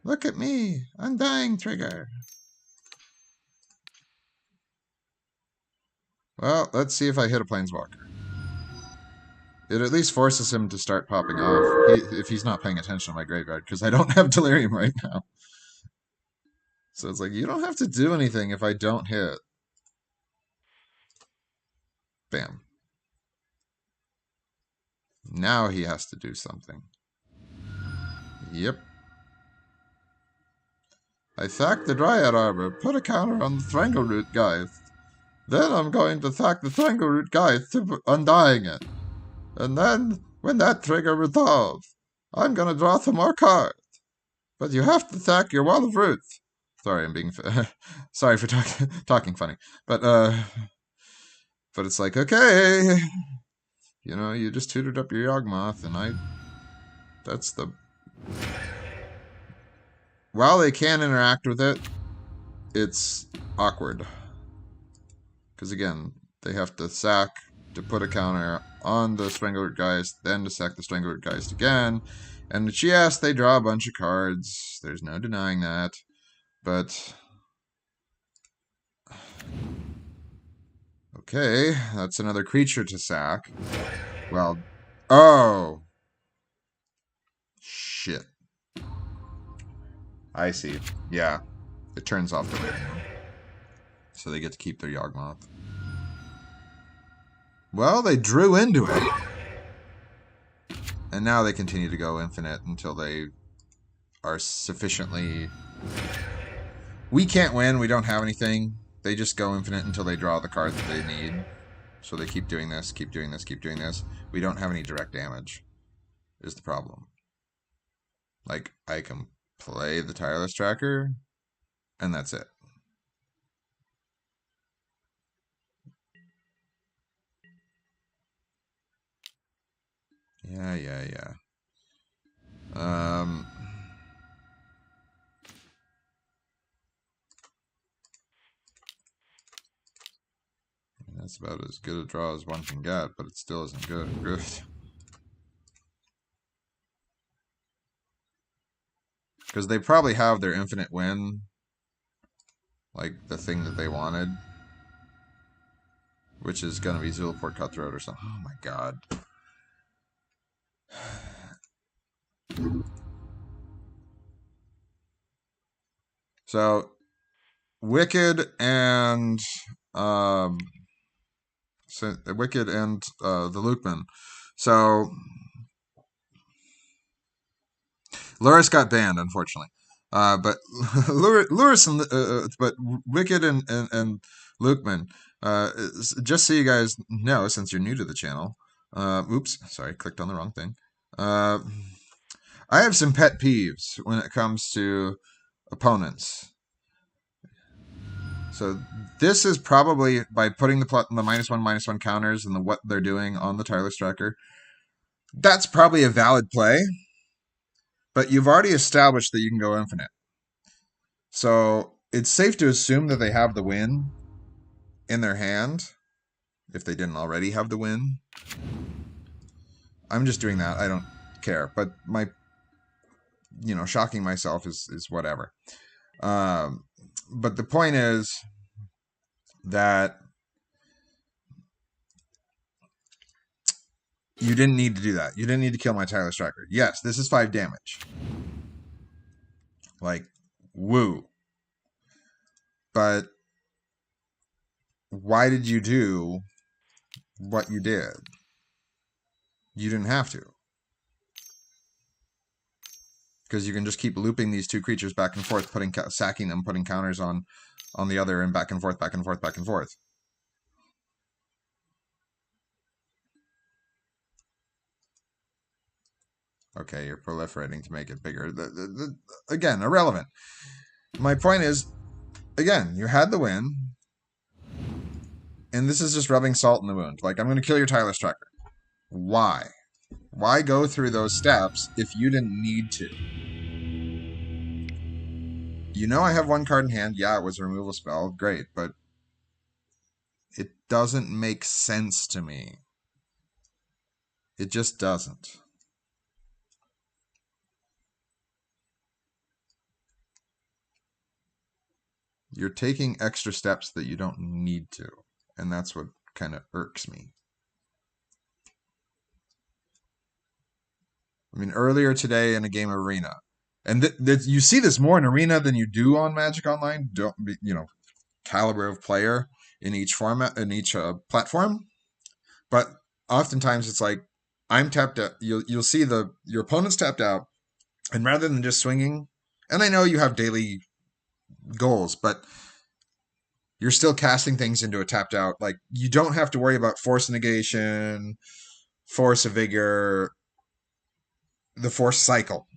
Look at me, Undying Trigger. Well, let's see if I hit a Planeswalker. It at least forces him to start popping off, if he's not paying attention to my graveyard, because I don't have Delirium right now. So it's like, you don't have to do anything if I don't hit. Bam. Now he has to do something. Yep. I sack the Dryad Arbor, put a counter on the Strangleroot Geist. Then I'm going to sack the Strangleroot Geist to Undying it. And then, when that trigger resolves, I'm going to draw some more cards. But you have to sack your Wall of Roots. Sorry, I'm being... sorry for talking funny. But it's like, okay... You know, you just tutored up your Yawgmoth, and that's the... While they can interact with it, it's awkward. Because again, they have to sack to put a counter on the Strangleroot Geist, then to sack the Strangleroot Geist again. And yes, they draw a bunch of cards. There's no denying that. But... Okay, that's another creature to sack. Well... Oh! Shit. I see. Yeah. It turns off the radio. So they get to keep their Yawgmoth. Well, they drew into it. And now they continue to go infinite until they are sufficiently... We can't win. We don't have anything. They just go infinite until they draw the card that they need. So they keep doing this, keep doing this, keep doing this. We don't have any direct damage, is the problem. Like, I can play the Tireless Tracker, and that's it. Yeah. That's about as good a draw as one can get, but it still isn't good. Because they probably have their infinite win, like the thing that they wanted, which is going to be Zulaport Cutthroat or something. Oh my god. So, Wicked and the Lukeman. So Luris got banned, unfortunately. But Luris and but Wicked and Lukeman. Just so you guys know, since you're new to the channel. Oops, sorry, clicked on the wrong thing. I have some pet peeves when it comes to opponents. So this is probably, by putting the -1/-1 counters and what they're doing on the tireless tracker, that's probably a valid play. But you've already established that you can go infinite. So it's safe to assume that they have the win in their hand, if they didn't already have the win. I'm just doing that. I don't care. But my, shocking myself is whatever. But the point is that you didn't need to do that. You didn't need to kill my tireless tracker. Yes, this is 5 damage. Like, woo. But why did you do what you did? You didn't have to. Because you can just keep looping these 2 creatures back and forth, sacking them, putting counters on the other, and back and forth, back and forth, back and forth. Okay, you're proliferating to make it bigger. Again, irrelevant. My point is, again, you had the win, and this is just rubbing salt in the wound. Like, I'm going to kill your tireless tracker. Why? Why go through those steps if you didn't need to? I have 1 card in hand. Yeah, it was a removal spell. Great, but it doesn't make sense to me. It just doesn't. You're taking extra steps that you don't need to, and that's what kind of irks me. I mean, earlier today in a game of Arena, and you see this more in Arena than you do on Magic Online. Caliber of player in each format, in each platform, but oftentimes it's like I'm tapped out. You'll see your opponent's tapped out, and rather than just swinging, and I know you have daily goals, but you're still casting things into a tapped out. Like, you don't have to worry about force negation, force of vigor, the force cycle.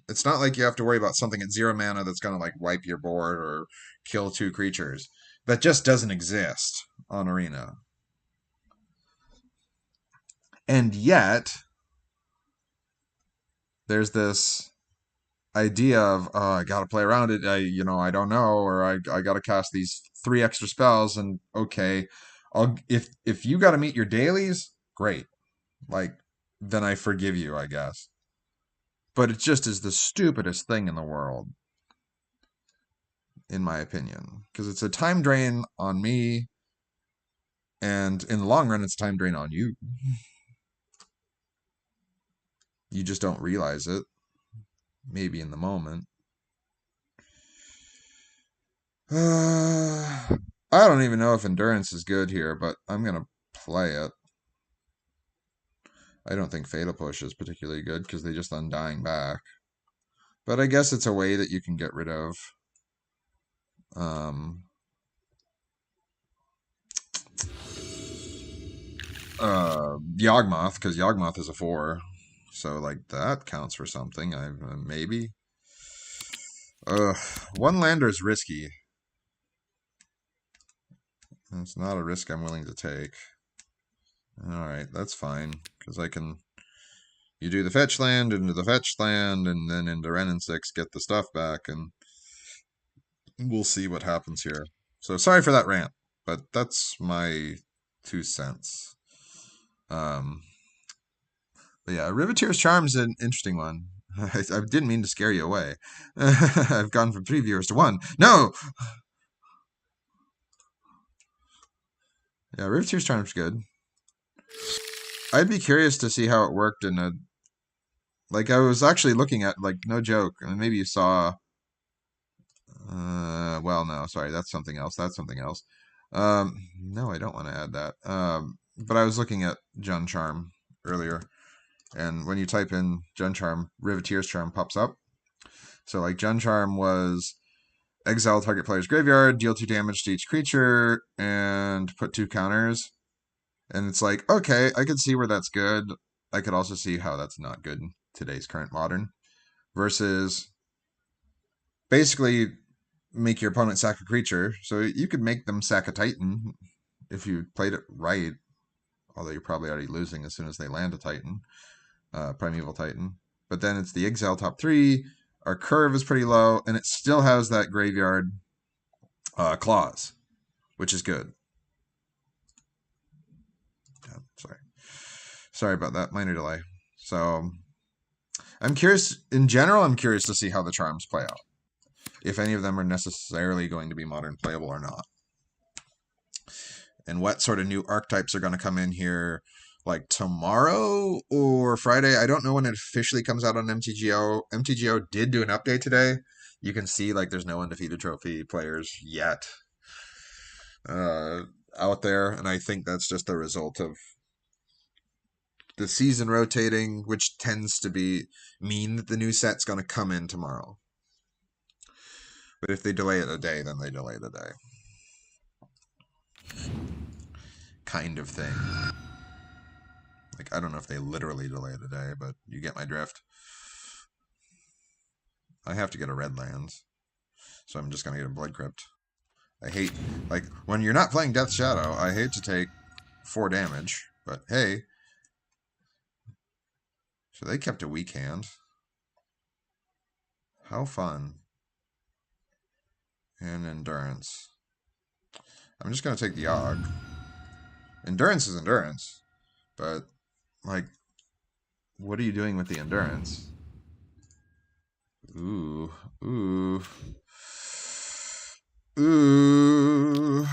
It's not like you have to worry about something at 0 mana that's going to like wipe your board or kill 2 creatures. That just doesn't exist on Arena. And yet, there's this idea of, oh, I got to play around it. I don't know, or I got to cast these 3 extra spells, and okay, if you got to meet your dailies, great. Like, then I forgive you, I guess. But it just is the stupidest thing in the world, in my opinion, because it's a time drain on me, and in the long run, it's a time drain on you. You just don't realize it, maybe in the moment. I don't even know if endurance is good here, but I'm gonna play it. I don't think Fatal Push is particularly good because they just Undying back. But I guess it's a way that you can get rid of Yawgmoth, because Yawgmoth is a 4. So, like, that counts for something. Maybe. 1 lander is risky. It's not a risk I'm willing to take. Alright, that's fine. Because you do the fetch land into the fetch land, and then into Wrenn and 6, get the stuff back, and we'll see what happens here. So sorry for that rant, but that's my 2 cents. But yeah, Riveteer's Charm is an interesting one. I didn't mean to scare you away. I've gone from 3 viewers to 1. No! Yeah, Riveteer's Charm's good. I'd be curious to see how it worked in a... Like, I was actually looking at, like, no joke, I mean, maybe you saw... well, no, sorry, that's something else. That's something else. No, I don't want to add that. But I was looking at Jund Charm earlier, and when you type in Jund Charm, Riveteer's Charm pops up. So, like, Jund Charm was exile target player's graveyard, deal 2 damage to each creature, and put 2 counters. And it's like, okay, I could see where that's good. I could also see how that's not good in today's current modern. Versus basically make your opponent sack a creature. So you could make them sack a Titan if you played it right. Although you're probably already losing as soon as they land a Titan, Primeval Titan. But then it's the Exile top 3. Our curve is pretty low, and it still has that graveyard clause, which is good. Sorry about that minor delay. So I'm curious. In general, I'm curious to see how the charms play out. If any of them are necessarily going to be modern playable or not, and what sort of new archetypes are going to come in here, like tomorrow or Friday. I don't know when it officially comes out on MTGO. MTGO did do an update today. You can see like there's no undefeated trophy players yet out there, and I think that's just the result of the season rotating, which tends to mean that the new set's going to come in tomorrow. But if they delay it a day, then they delay it a day. Kind of thing. Like, I don't know if they literally delay it a day, but you get my drift. I have to get a red lands, so I'm just going to get a Blood Crypt. I hate, like, when you're not playing Death Shadow, I hate to take 4 damage, but hey. So they kept a weak hand. How fun. And Endurance. I'm just going to take the Og. Endurance is Endurance, but, like, what are you doing with the Endurance? Ooh. Ooh. Ooh.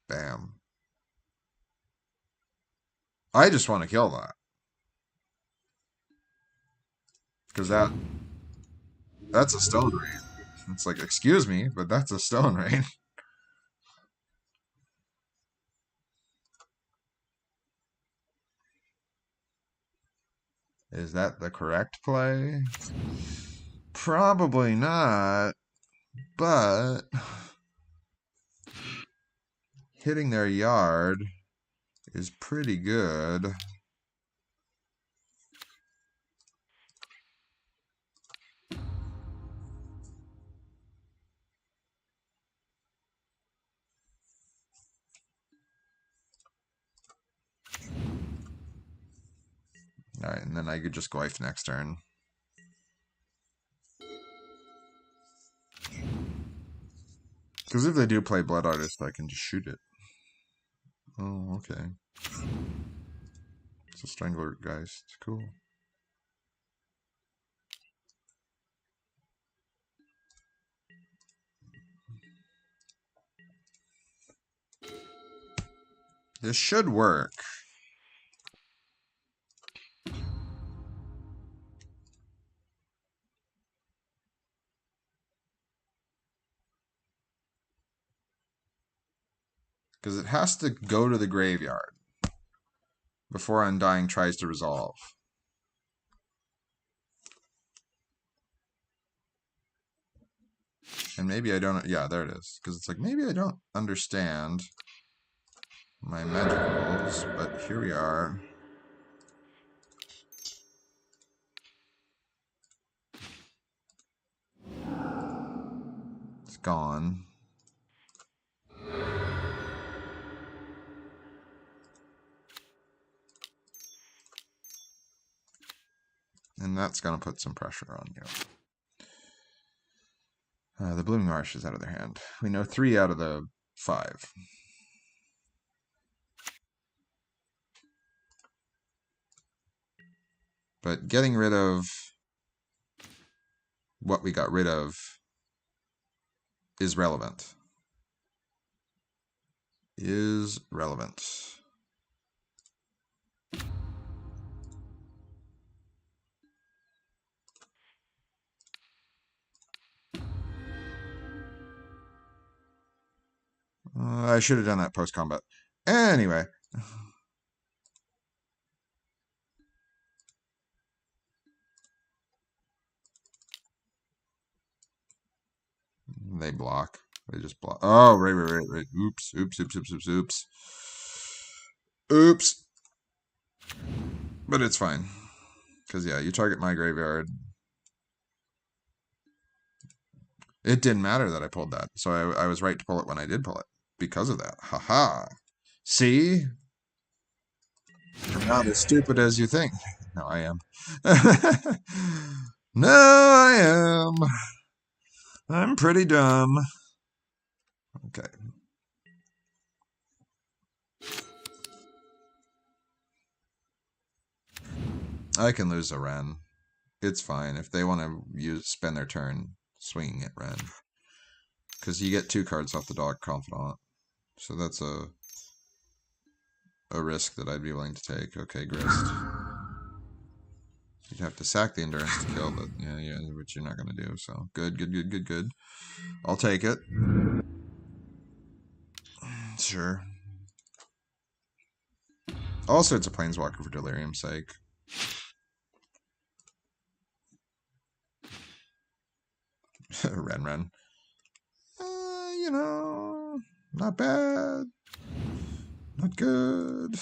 Bam. I just want to kill that. Because that's a stone rain. It's like, excuse me, but that's a stone rain. Is that the correct play? Probably not, but hitting their yard is pretty good. Alright, and then I could just go Goif next turn. Because if they do play Blood Artist, I can just shoot it. Oh, okay. It's a Strangler Geist. Cool. This should work. Because it has to go to the graveyard before Undying tries to resolve. And maybe I don't... Yeah, there it is. Because it's like, maybe I don't understand my magic rules, but here we are. It's gone. And that's going to put some pressure on you. The Blooming Marsh is out of their hand. We know 3 out of the 5. But getting rid of what we got rid of is relevant. Is relevant. I should have done that post-combat. Anyway. They block. They just block. Oh, right. Oops. Oops. But it's fine. Because, yeah, you target my graveyard. It didn't matter that I pulled that, so I was right to pull it when I did pull it because of that. Haha. See? I'm not as stupid as you think. No, I am. No, I am. I'm pretty dumb. Okay. I can lose a Ren. It's fine. If they want to spend their turn swinging at Ren. Because you get 2 cards off the Dog Confidant. So that's a risk that I'd be willing to take. Okay, Grist. You'd have to sack the Endurance to kill, but yeah, which you're not going to do. So good, good, good, good, good. I'll take it. Sure. Also, it's a Planeswalker for Delirium's sake. Ren. You know, not bad. Not good.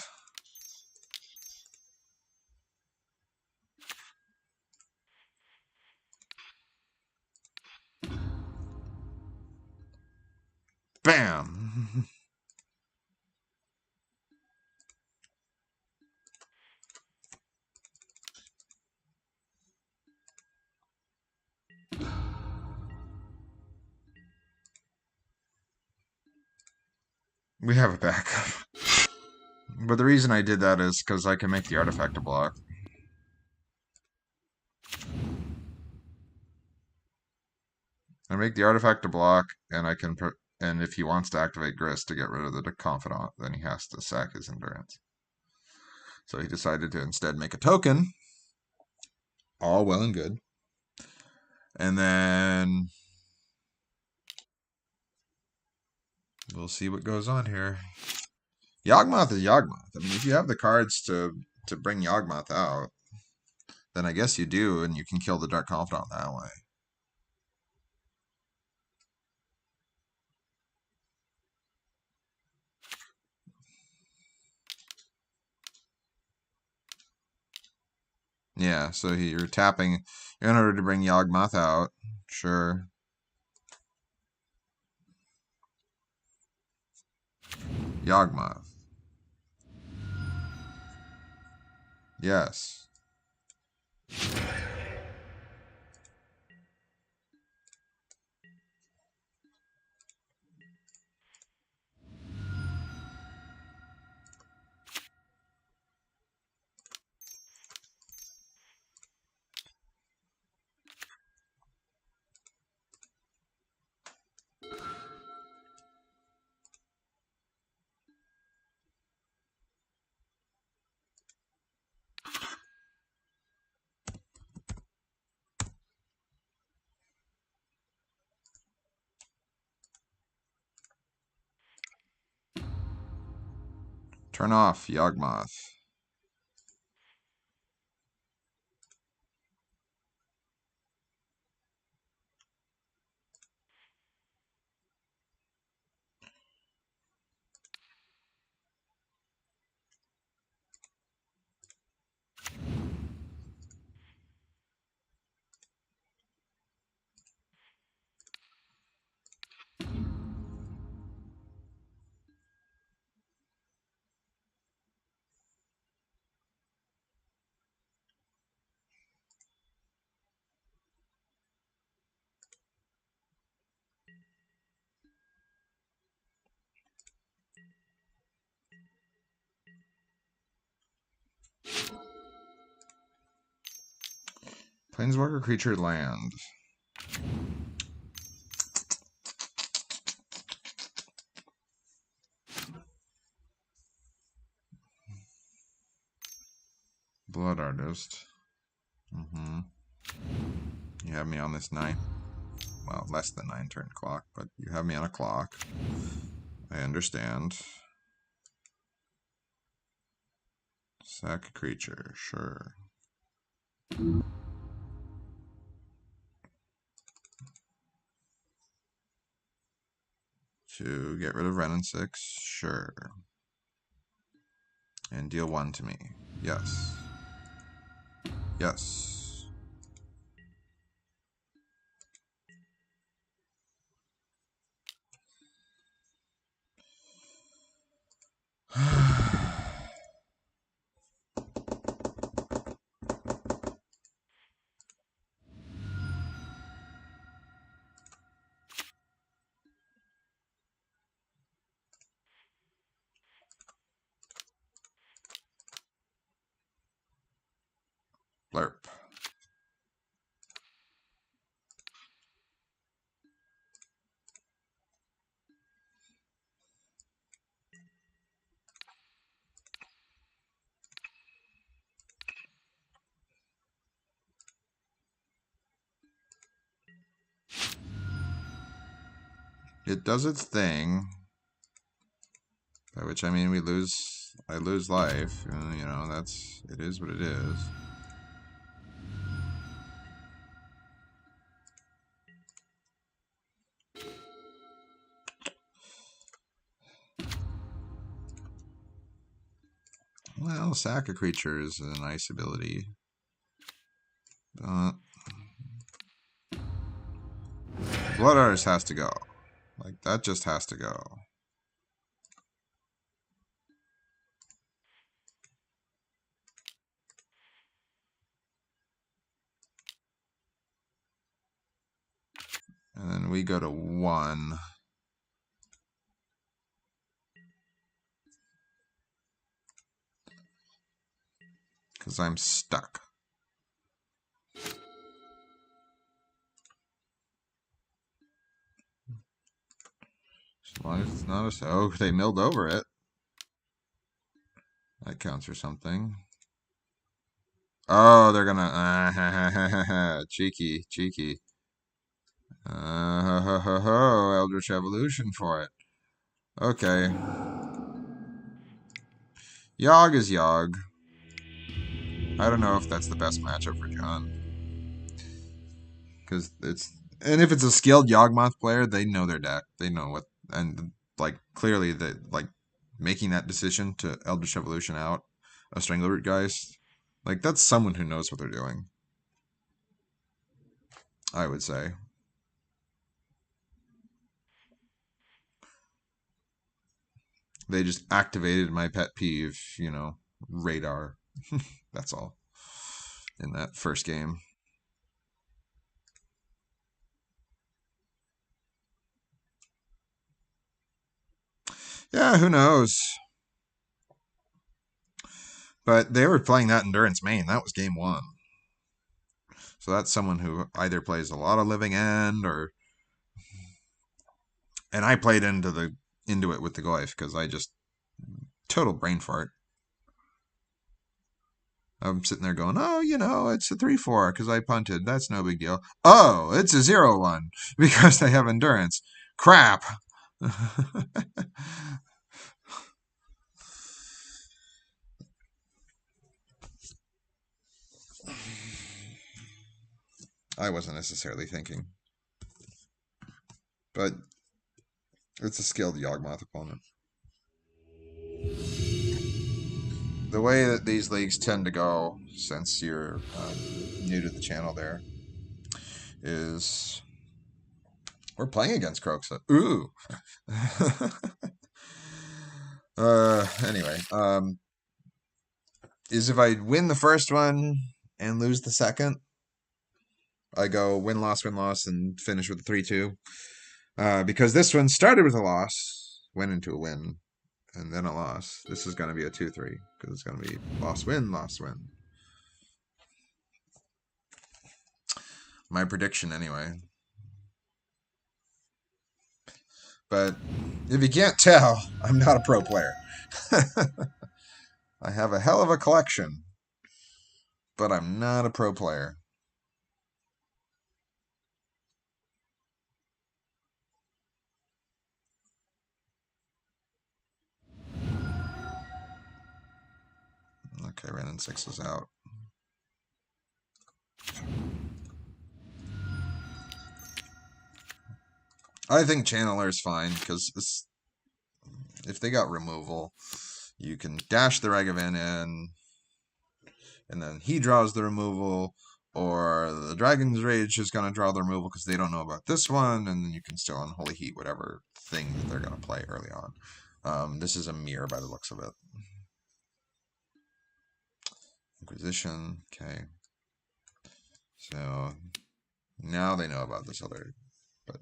Bam! We have a backup. But the reason I did that is because I can make the artifact a block. I make the artifact a block, and I can and if he wants to activate Grist to get rid of the Confidant, then he has to sack his Endurance. So he decided to instead make a token. All well and good. And then we'll see what goes on here. Yawgmoth is Yawgmoth. I mean, if you have the cards to bring Yawgmoth out, then I guess you do, and you can kill the Dark Confidant that way. Yeah, so you're tapping in order to bring Yawgmoth out. Sure. Yawgmoth. Yes. Turn off Yawgmoth. Planeswalker creature land. Blood Artist. You have me on this 9. Well, less than 9 turn clock, but you have me on a clock. I understand. Sack a creature, sure. To get rid of Ren and 6, sure. And deal 1 to me. Yes. Yes. it does its thing. By which I mean I lose life. You know, it is what it is. Well, sack a creature is a nice ability. Blood Artist has to go. Like, that just has to go. And then we go to 1. Because I'm stuck. As long as it's not a... Oh, they milled over it. That counts for something. Oh, they're gonna... cheeky, cheeky. Eldritch Evolution for it. Okay. Yogg is Yogg. I don't know if that's the best matchup for John. Because it's... And if it's a skilled Yawgmoth player, they know their deck. They know what... And, like, clearly, making that decision to Eldritch Evolution out a Strangleroot Geist, like, that's someone who knows what they're doing. I would say. They just activated my pet peeve, you know, radar. That's all. In that first game. Yeah, who knows? But they were playing that Endurance main. That was game 1. So that's someone who either plays a lot of Living End or... And I played into it with the Goyf because I just... Total brain fart. I'm sitting there going, oh, you know, it's a 3-4 because I punted. That's no big deal. Oh, it's a 0-1 because they have Endurance. Crap. I wasn't necessarily thinking. But it's a skilled Yawgmoth opponent. The way that these leagues tend to go, since you're new to the channel there, is we're playing against Croxa. Ooh. Anyway, is if I win the first one and lose the second, I go win-loss, and finish with a 3-2. Because this one started with a loss, went into a win, and then a loss. This is going to be a 2-3, because it's going to be loss-win, loss-win. My prediction, anyway. But if you can't tell, I'm not a pro player. I have a hell of a collection, but I'm not a pro player. Okay, Renin 6 is out. I think Channeler's fine, because if they got removal, you can dash the Ragavan in, and then he draws the removal, or the Dragon's Rage is going to draw the removal because they don't know about this one, and then you can still Unholy Heat whatever thing that they're going to play early on. This is a mirror by the looks of it. Inquisition, okay. So now they know about this other, but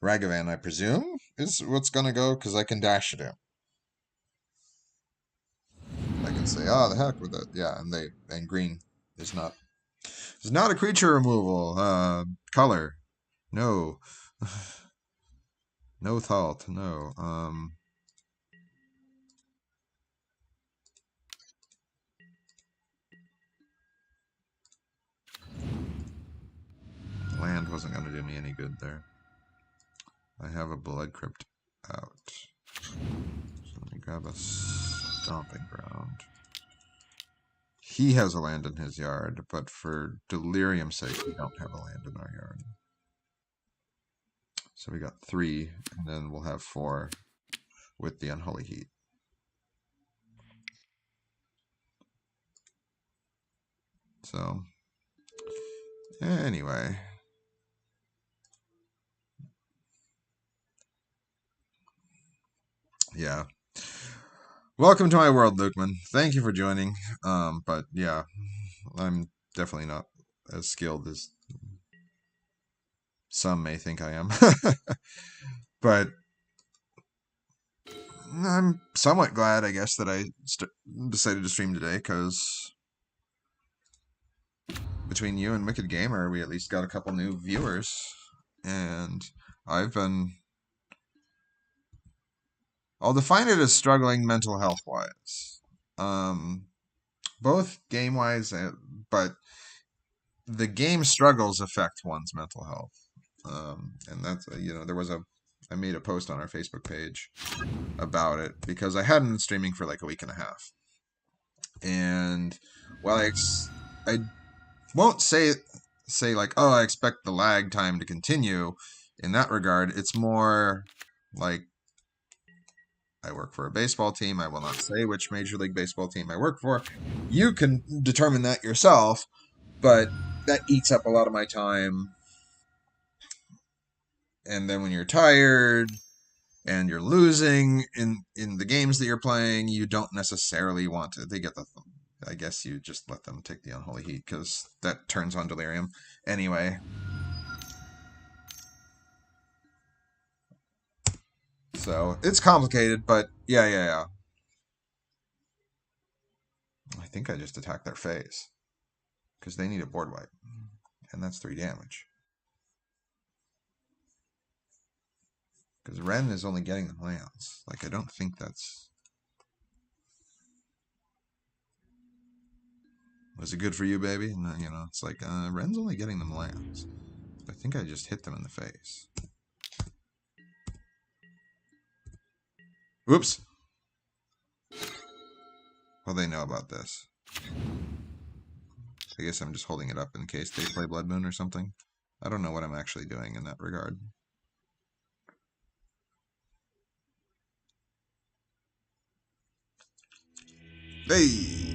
Ragavan, I presume, is what's going to go because I can dash it in. I can say, oh, the heck with it. Yeah, and green is not a creature removal. Color, no. No thought, no. Land wasn't going to do me any good there. I have a blood crypt out. So let me grab a stomping ground. He has a land in his yard, but for delirium's sake, we don't have a land in our yard. So we got 3, and then we'll have 4 with the unholy heat. So, anyway. Yeah. Welcome to my world, Lukeman. Thank you for joining. But yeah, I'm definitely not as skilled as some may think I am. But I'm somewhat glad, I guess, that I decided to stream today, because between you and Wicked Gamer, we at least got a couple new viewers. And I'll define it as struggling mental health-wise. Both game-wise, but the game struggles affect one's mental health. And that's, I made a post on our Facebook page about it, because I hadn't been streaming for like a week and a half. And while I won't say like, oh, I expect the lag time to continue in that regard. It's more like, I work for a baseball team. I will not say which Major League Baseball team I work for. You can determine that yourself, but that eats up a lot of my time. And then when you're tired and you're losing in the games that you're playing, you don't necessarily want to. They get I guess you just let them take the unholy heat, because that turns on delirium anyway. So it's complicated, but yeah. I think I just attacked their face, because they need a board wipe, and that's 3 damage. Because Ren is only getting the lands. Like, I don't think that's... Was it good for you, baby? And, it's like, Ren's only getting them lands. I think I just hit them in the face. Whoops! Well, they know about this. I guess I'm just holding it up in case they play Blood Moon or something. I don't know what I'm actually doing in that regard. Hey!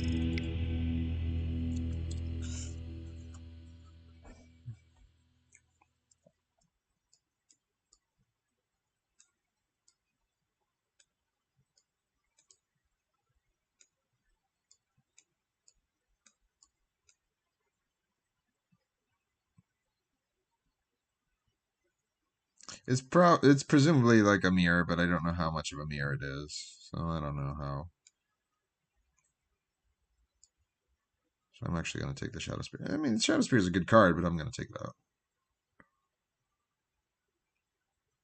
It's presumably like a mirror, but I don't know how much of a mirror it is. So I don't know how. So I'm actually going to take the Shadow Spear. I mean, Shadow Spear is a good card, but I'm going to take it out.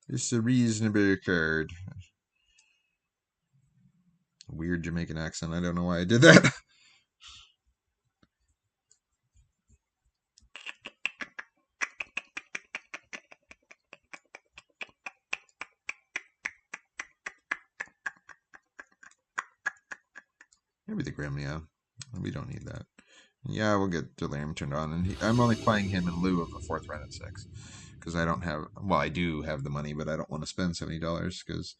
It's a reasonable card. Weird Jamaican accent. I don't know why I did that. Maybe the Grim, yeah. We don't need that. Yeah, we'll get Delirium turned on. And I'm only playing him in lieu of a 4th Ren at 6. Because I don't have... Well, I do have the money, but I don't want to spend $70. Because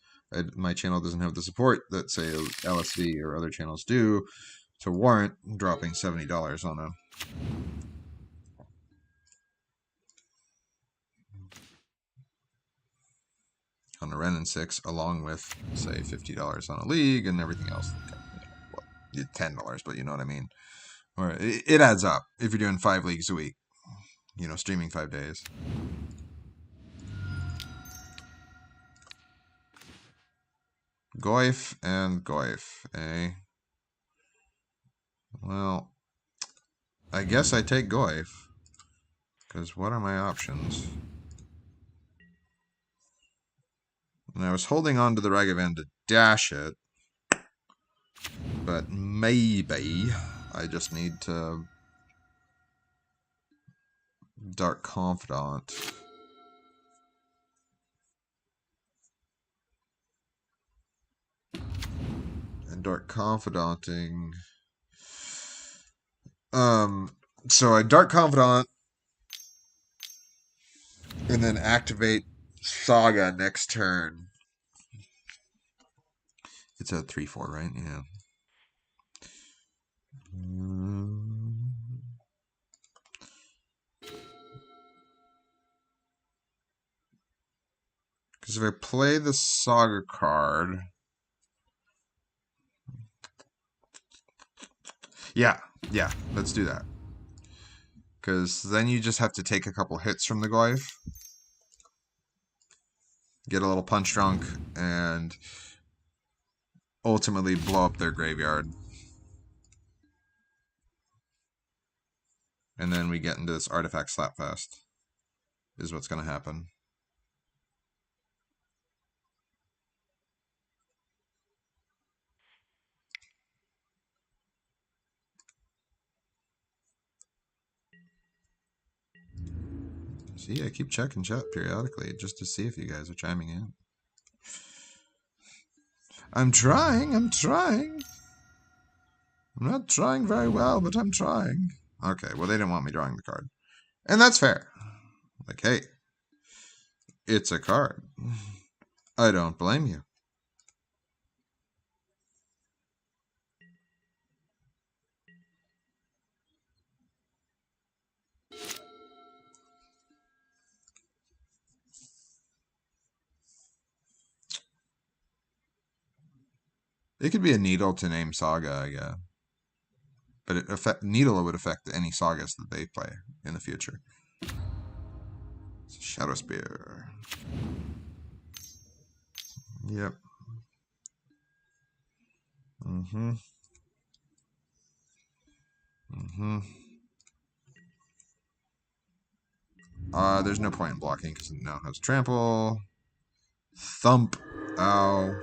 my channel doesn't have the support that, say, LSV or other channels do to warrant dropping $70 on a... on a Ren and 6, along with, say, $50 on a League and everything else. Well, $10, but you know what I mean. Or it adds up if you're doing 5 leagues a week. Streaming 5 days. Goyf and Goyf, eh? Well, I guess I take Goyf. Because what are my options? And I was holding on to the Ragavan to dash it. But maybe I just need to Dark Confidant. Dark Confidanting. So I Dark Confidant and then activate Saga next turn. It's a 3/4, right? Yeah. Because if I play the Saga card, yeah, let's do that. Because then you just have to take a couple hits from the Goyf, get a little punch drunk, and ultimately blow up their graveyard. And then we get into this artifact slapfest, is what's going to happen. See, I keep checking chat periodically just to see if you guys are chiming in. I'm trying. I'm not trying very well, but I'm trying. Okay, well, they didn't want me drawing the card. And that's fair. Like, hey, it's a card. I don't blame you. It could be a needle to name Saga, I guess. But needle would affect any sagas that they play in the future. Shadow Spear. Yep. Mm-hmm. There's no point in blocking because it now has trample. Thump. Ow.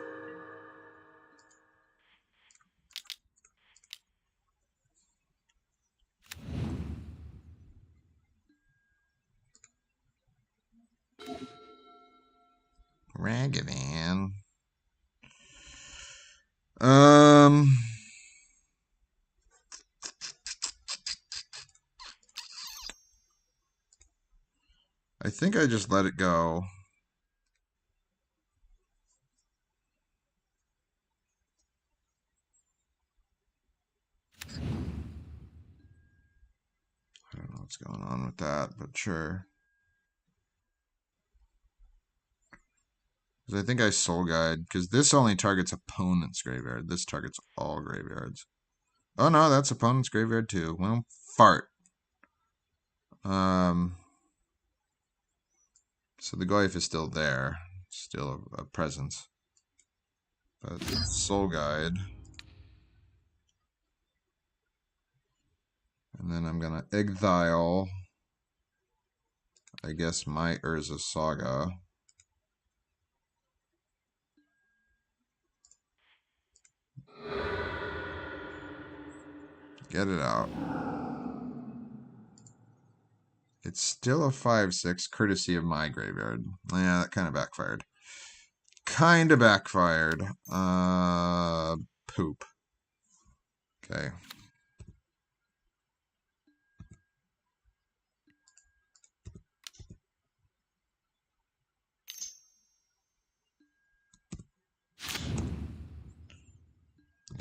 Ragavan. I think I just let it go. I don't know what's going on with that, but sure. I think I Soul Guide, because this only targets opponent's graveyard. This targets all graveyards. Oh no, that's opponent's graveyard too. Well, fart. So the Goyf is still there. Still a presence. But Soul Guide. And then I'm gonna exile, I guess, my Urza Saga. Get it out. It's still a 5/6, courtesy of my graveyard. Yeah, that kind of backfired. Poop. Okay.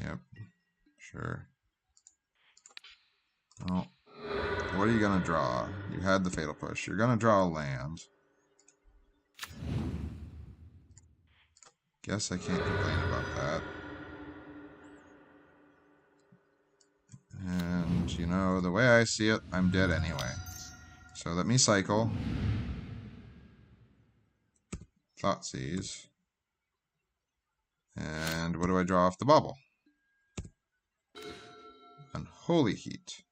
Yep. Sure. Oh. What are you going to draw? You had the Fatal Push. You're going to draw a land. Guess I can't complain about that. And, you know, the way I see it, I'm dead anyway. So let me cycle. Thoughtseize. And what do I draw off the bubble? Unholy Heat.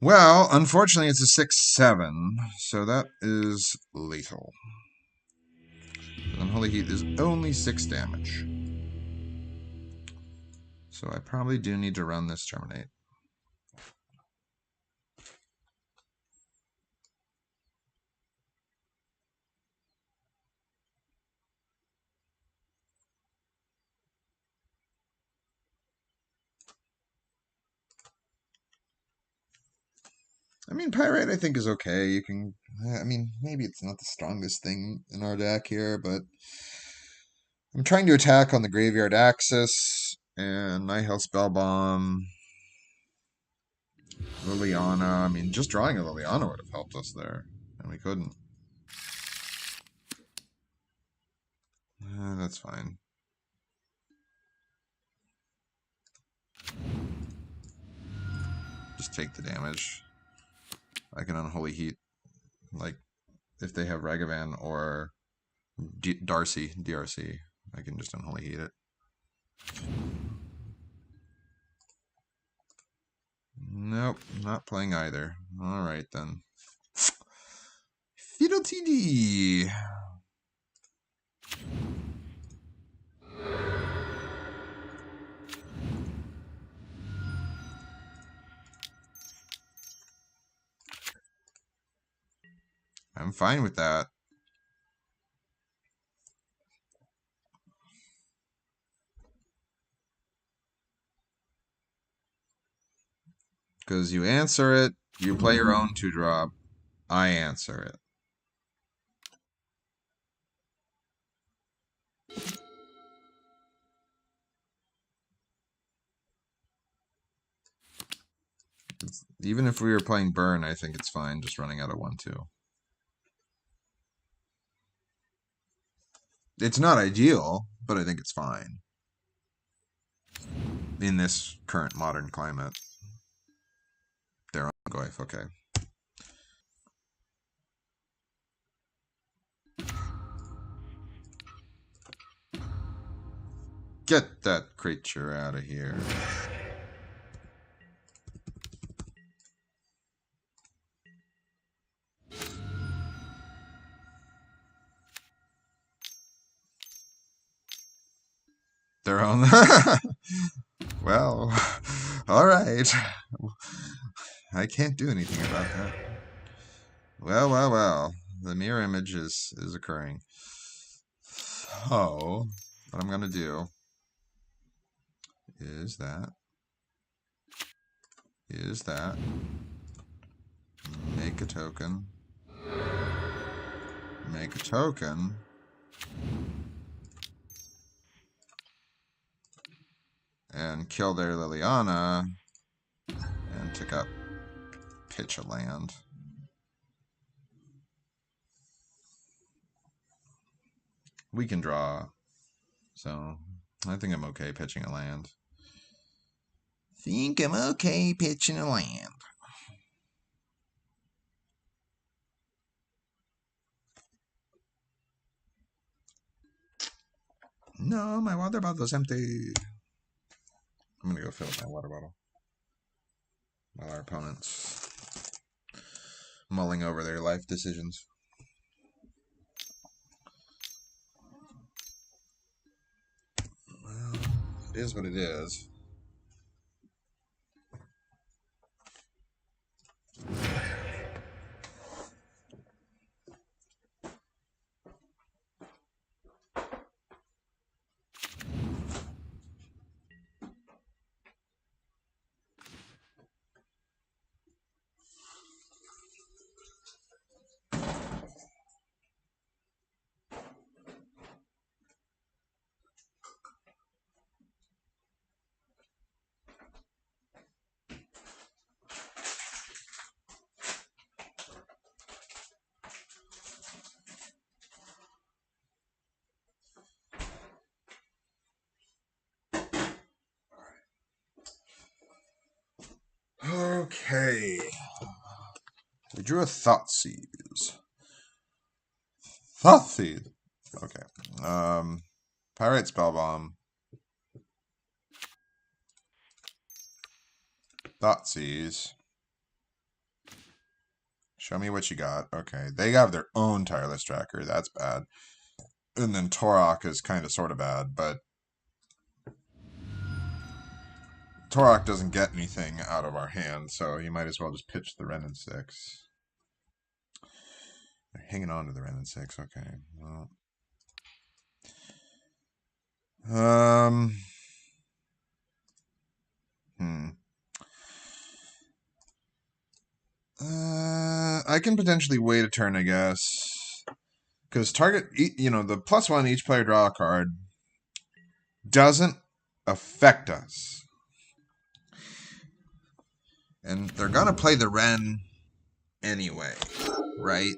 Well, unfortunately, it's a 6/7, so that is lethal. Unholy Heat is only 6 damage. So I probably do need to run this Terminate. I mean, Pyrite I think is okay. You can, I mean, maybe it's not the strongest thing in our deck here, but I'm trying to attack on the graveyard axis, and Nihil Spellbomb, Liliana. I mean, just drawing a Liliana would have helped us there, and we couldn't. That's fine. Just take the damage. I can Unholy Heat, like, if they have Ragavan or Darcy, DRC, I can just Unholy Heat it. Nope, not playing either. Alright then. Fiddle TD! I'm fine with that. Because you answer it, you play your own 2-drop. I answer it. Even if we were playing burn, I think it's fine just running out of 1-2. It's not ideal, but I think it's fine. In this current modern climate. They're on Goif, okay. Get that creature out of here. Their own. Well, all right. I can't do anything about that. Well, well, well. The mirror image is occurring. So, what I'm going to do is that. Make a token. Make a token. And kill their Liliana. And tick up. Pitch a land. We can draw. So, I think I'm okay pitching a land. Think I'm okay pitching a land. No, my water bottle's empty. I'm gonna go fill up my water bottle. While our opponent's mulling over their life decisions. Well, it is what it is. Okay. We drew a Thoughtseize. Thoughtseize. Okay. Pyrite Spellbomb. Thoughtseize. Show me what you got. Okay. They have their own Tireless Tracker. That's bad. And then Torok is kind of sort of bad, but Torok doesn't get anything out of our hand, so you might as well just pitch the Wrenn and 6. They're hanging on to the Wrenn and 6. Okay. Well. Hmm. I can potentially wait a turn, I guess. Because the +1 each player draw a card doesn't affect us. And they're going to play the Wren anyway, right?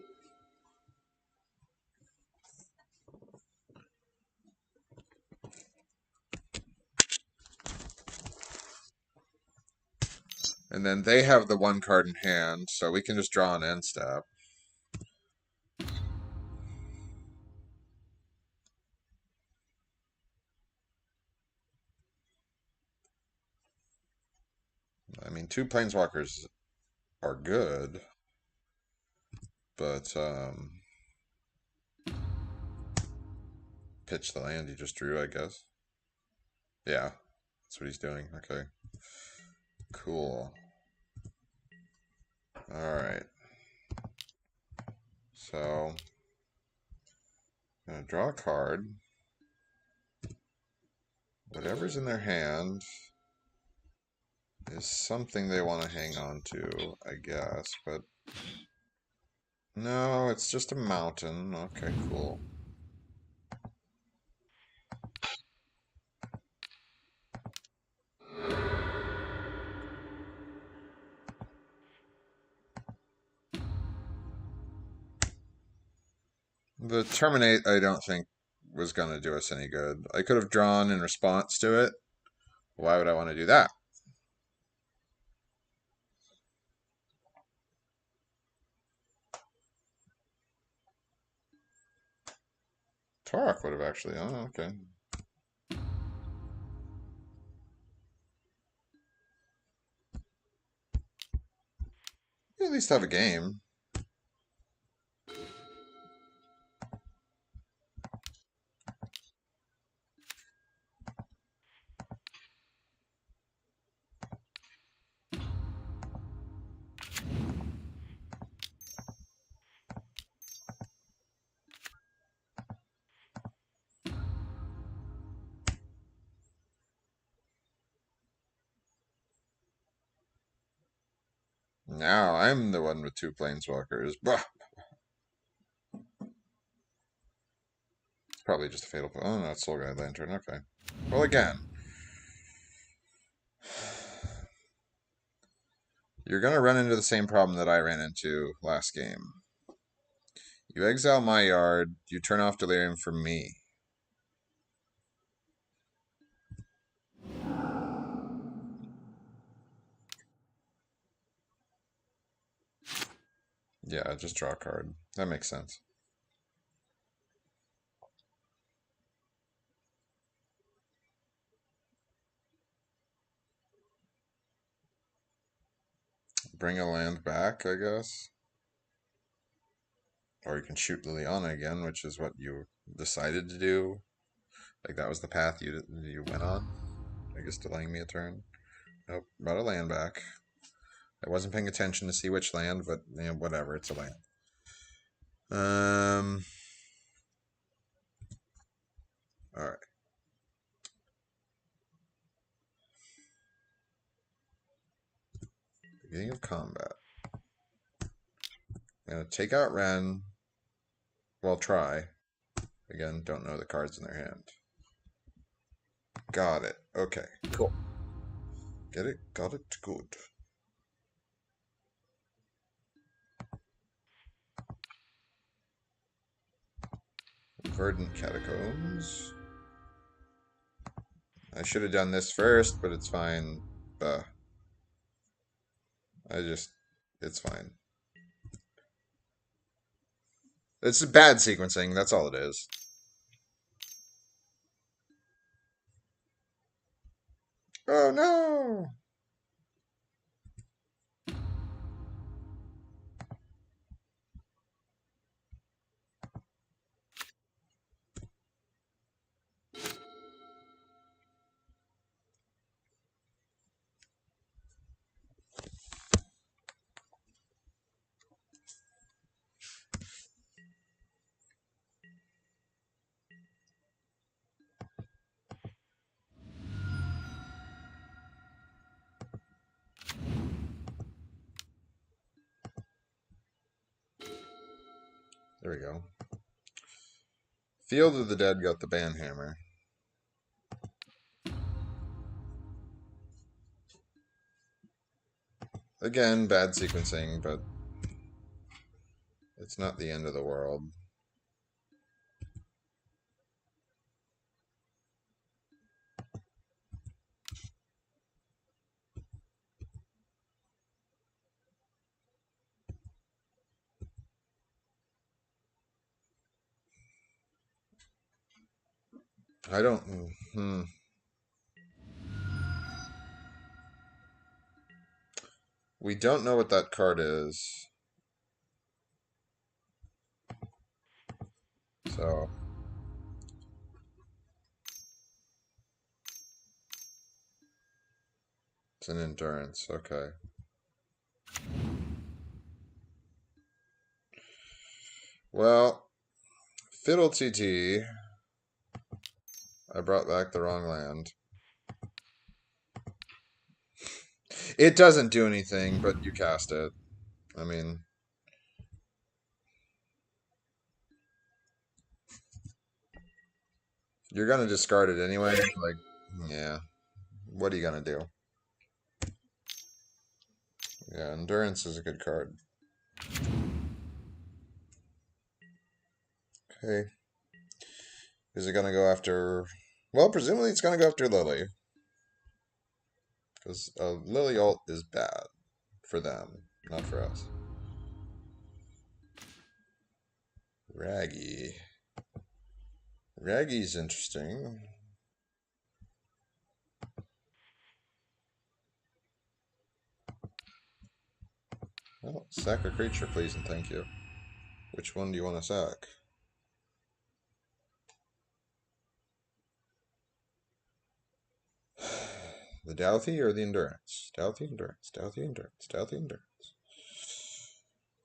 And then they have the one card in hand, so we can just draw an end step. I mean, 2 Planeswalkers are good, but pitch the land you just drew, I guess. Yeah, that's what he's doing. Okay. Cool. Alright. So, I'm going to draw a card. Whatever's in their hand is something they want to hang on to, I guess, but no, it's just a mountain. Okay, cool. The terminate, I don't think was going to do us any good. I could have drawn in response to it. Why would I want to do that? Tarok would have actually. Oh, okay. You at least have a game. Now I'm the one with 2 planeswalkers. Bah! It's probably just a fatal. Oh, no, it's Soul Guide Lantern. Okay. Well, again. You're going to run into the same problem that I ran into last game. You exile my yard, you turn off Delirium for me. Yeah, just draw a card. That makes sense. Bring a land back, I guess. Or you can shoot Liliana again, which is what you decided to do. Like, that was the path you went on. I guess delaying me a turn. Nope, brought a land back. I wasn't paying attention to see which land, but whatever, it's a land. Alright. Beginning of combat. I'm going to take out Ren. Well, try. Again, don't know the cards in their hand. Got it. Okay, cool. Get it? Got it? Good. Verdant Catacombs. I should have done this first, but it's fine. It's fine. It's bad sequencing, that's all it is. Oh no! There we go. Field of the Dead got the banhammer. Again, bad sequencing, but it's not the end of the world. I don't... We don't know what that card is. So... It's an endurance, okay. Well, Fiddle TT. I brought back the wrong land. It doesn't do anything, but you cast it. I mean... You're gonna discard it anyway. Like, yeah. What are you gonna do? Yeah, endurance is a good card. Okay. Is it gonna go after... Well, presumably it's gonna go after Lily. Because Lily ult is bad. For them, not for us. Raggy. Raggy's interesting. Well, sack a creature, please, and thank you. Which one do you want to sack? The Douthie or the Endurance? Douthie, Endurance, Douthie, Endurance, Douthie, Endurance.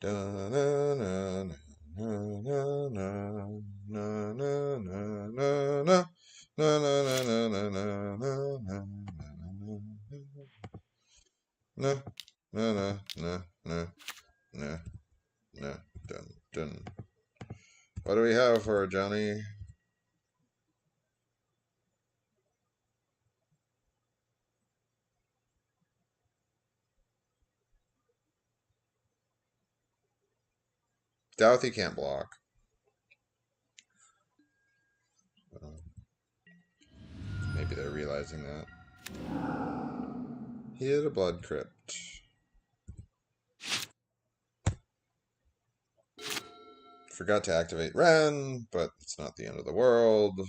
Da na na na na na na na na na na na. Na na na na na na na na na na na na na na dun dun. What do we have for Johnny? Douthie can't block. Maybe they're realizing that. He had a blood crypt. Forgot to activate Ren, but it's not the end of the world.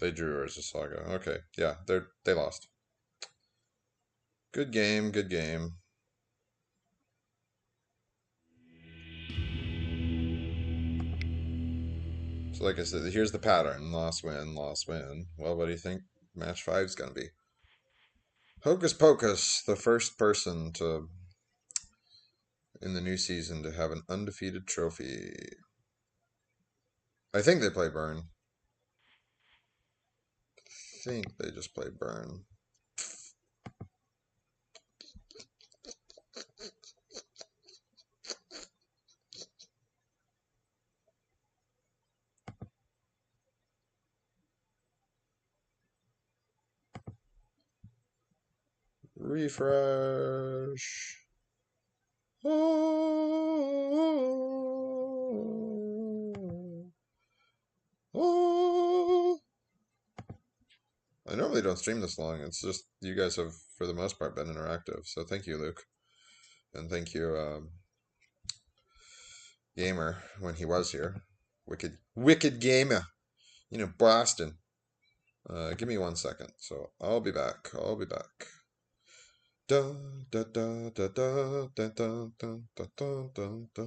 They drew as a Saga. Okay, yeah, they lost. Good game, good game. So like I said, here's the pattern. Loss, win, loss, win. Well, what do you think match 5's gonna be? Hocus Pocus, the first person to in the new season to have an undefeated trophy. I think they play Burn. I think they just play Burn. Refresh. Oh, oh. I normally don't stream this long. It's just you guys have, for the most part, been interactive. So thank you, Luke. And thank you, Gamer, when he was here. Wicked Gamer. You know, Boston. Give me 1 second. So I'll be back. I'll be back. Da da da da da da da da da da da da.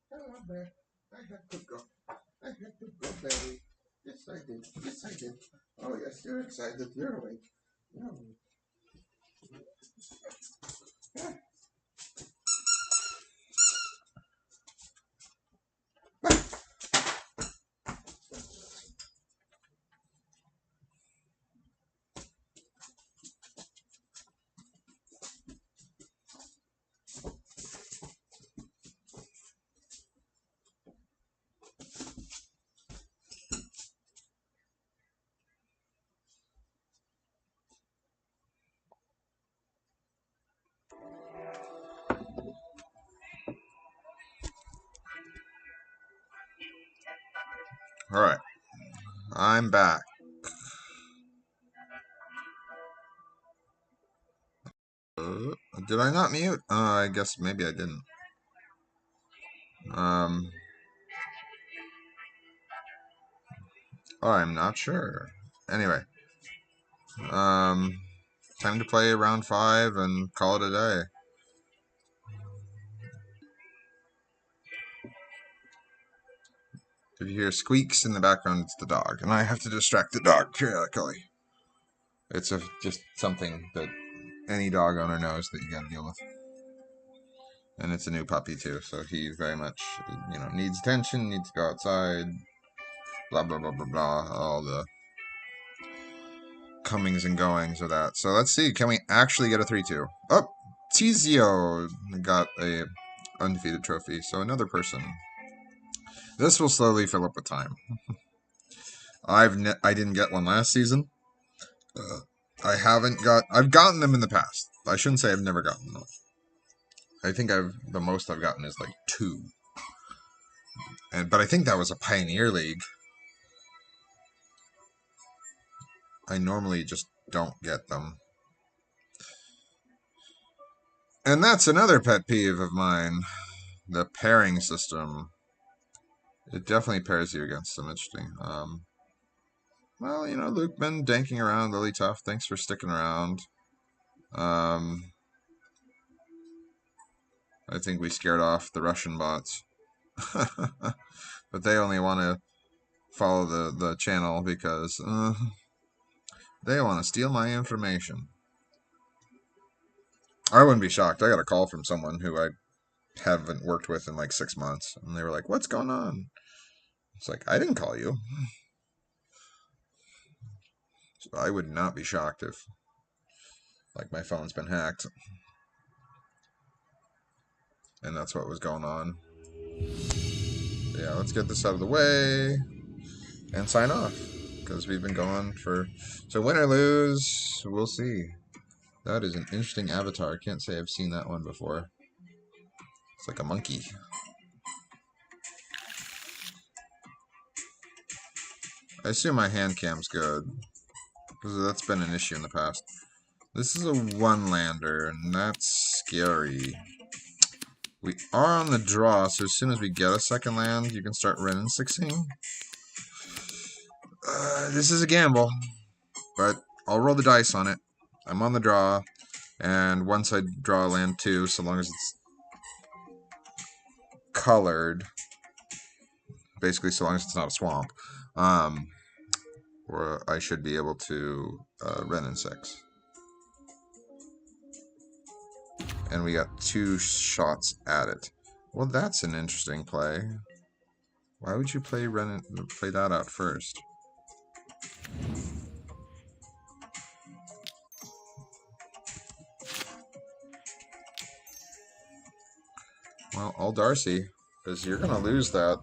Hello there. I had to go. I had to go, baby. Yes, I did. Yes, I did. Oh, yes, you're excited. You're awake. You're awake. Yeah. All right. I'm back. Did I not mute? I guess maybe I didn't. Um, I'm not sure. Anyway, Time to play round 5 and call it a day. If you hear squeaks in the background, it's the dog, and I have to distract the dog periodically. It's just something that any dog owner knows that you got to deal with. And it's a new puppy too, so he very much, needs attention, needs to go outside, blah blah blah blah blah, all the comings and goings of that. So let's see, can we actually get a 3-2? Oh, Tizio got a undefeated trophy, so another person. This will slowly fill up with time. I didn't get one last season. I've gotten them in the past. I shouldn't say I've never gotten them. I think the most I've gotten is like 2. But I think that was a Pioneer League. I normally just don't get them. And that's another pet peeve of mine. The pairing system. It definitely pairs you against some interesting. Well, Luke been danking around, Lily Tough. Thanks for sticking around. I think we scared off the Russian bots. But they only want to follow the channel because they want to steal my information. I wouldn't be shocked. I got a call from someone who I haven't worked with in like 6 months, and they were like, "What's going on?" It's like, I didn't call you. So I would not be shocked if, like, my phone's been hacked. And that's what was going on. But yeah, let's get this out of the way and sign off. Because we've been going for... So win or lose, we'll see. That is an interesting avatar. I can't say I've seen that one before. It's like a monkey. I assume my hand cam's good. Because that's been an issue in the past. This is a one-lander, and that's scary. We are on the draw, so as soon as we get a second land, you can start Renin 6ing. This is a gamble, but I'll roll the dice on it. I'm on the draw, and once I draw land 2, so long as it's colored, basically so long as it's not a swamp, or I should be able to Renin 6. And we got 2 shots at it. Well, that's an interesting play. Why would you play that out first? Well, all Darcy, because you're going to lose that.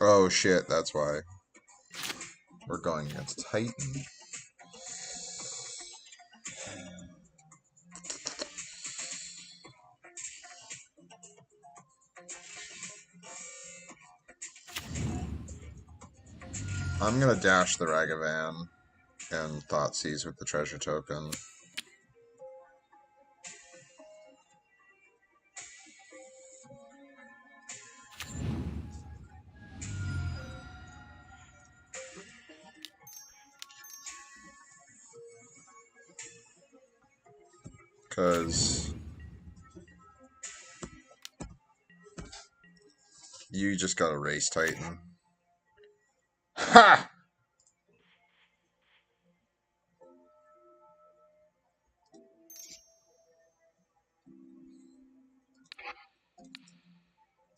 Oh shit, that's why. We're going against Titan. I'm going to dash the Ragavan and Thoughtseize with the treasure token. Because you just got a race Titan. Ha!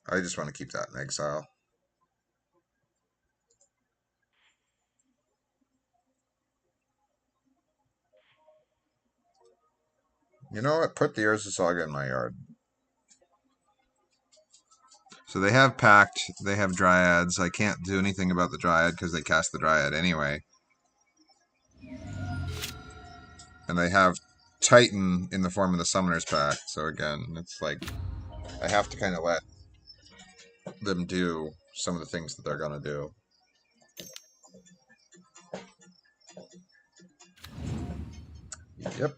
I just want to keep that in exile. You know what? Put the Urza Saga in my yard. So they have Pact, they have Dryads. I can't do anything about the Dryad because they cast the Dryad anyway. And they have Titan in the form of the Summoner's Pact. So again, it's like I have to kind of let them do some of the things that they're going to do. Yep.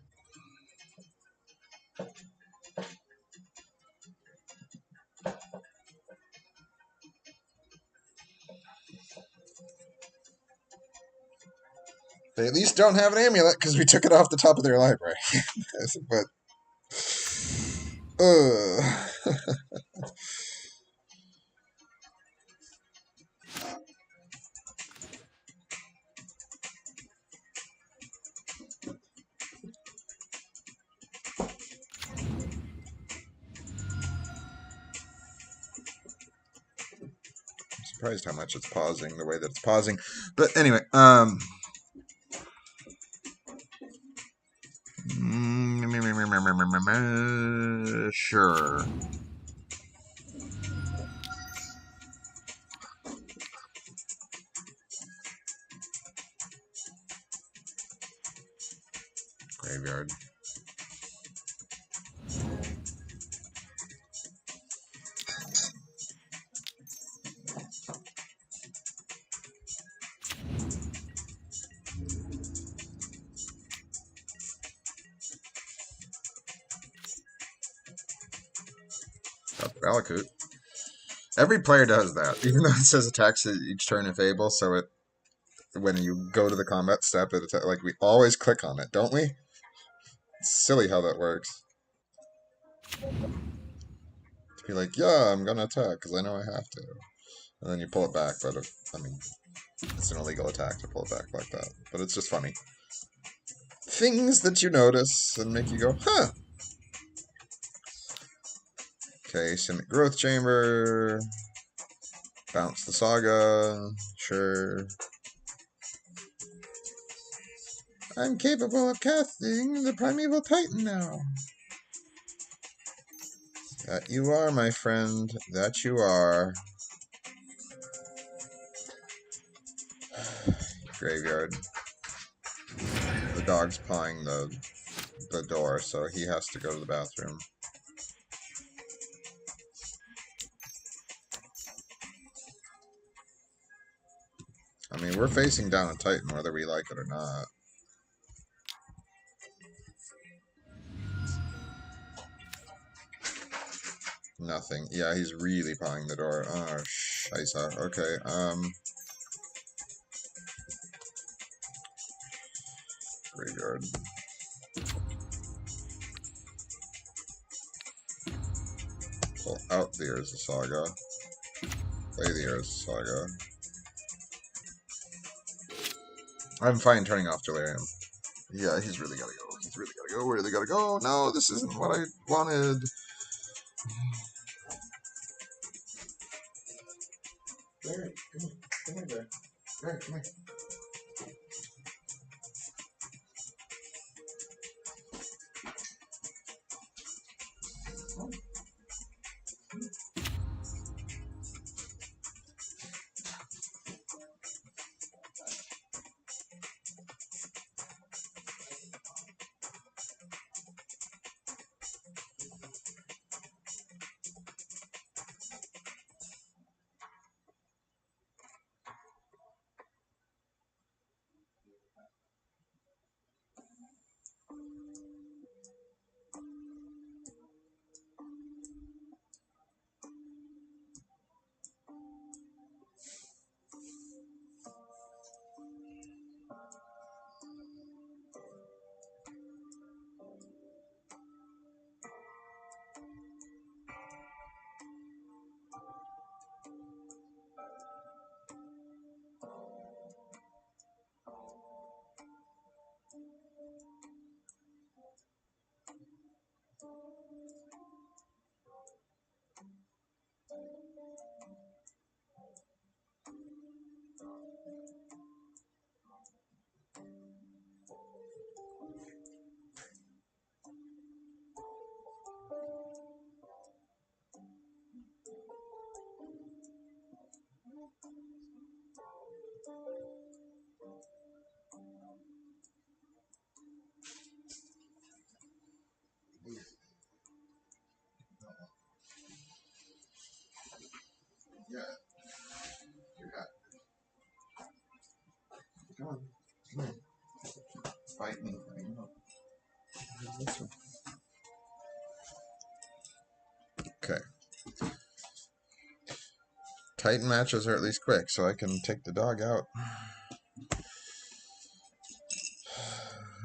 They at least don't have an amulet because we took it off the top of their library. But, I'm surprised how much it's pausing, the way that it's pausing. But anyway, sure. Graveyard. Valakut. Every player does that, even though it says attacks each turn if able. So it, when you go to the combat step, like we always click on it, don't we? It's silly how that works. To be like, yeah, I'm gonna attack because I know I have to, and then you pull it back. But I mean, it's an illegal attack to pull it back like that. But it's just funny. Things that you notice and make you go, huh. Okay, Simic Growth Chamber. Bounce the Saga. Sure. I'm capable of casting the Primeval Titan now. That you are, my friend. That you are. Graveyard. The dog's pawing the door, so he has to go to the bathroom. I mean, we're facing down a Titan whether we like it or not. Nothing. Yeah, he's really pawing the door. Oh, scheisse. Okay, Graveyard. Pull out the Urza Saga. Play the Urza Saga. I'm fine turning off Delirium. Yeah, he's really gotta go. He's really gotta go. Really gotta go. No, this isn't what I wanted. Barry, come here. Come here, Barry. Barry, come here. Yeah, you got it. Come on. Come on. Fight me. I know. This one. Okay. Titan matches are at least quick, so I can take the dog out.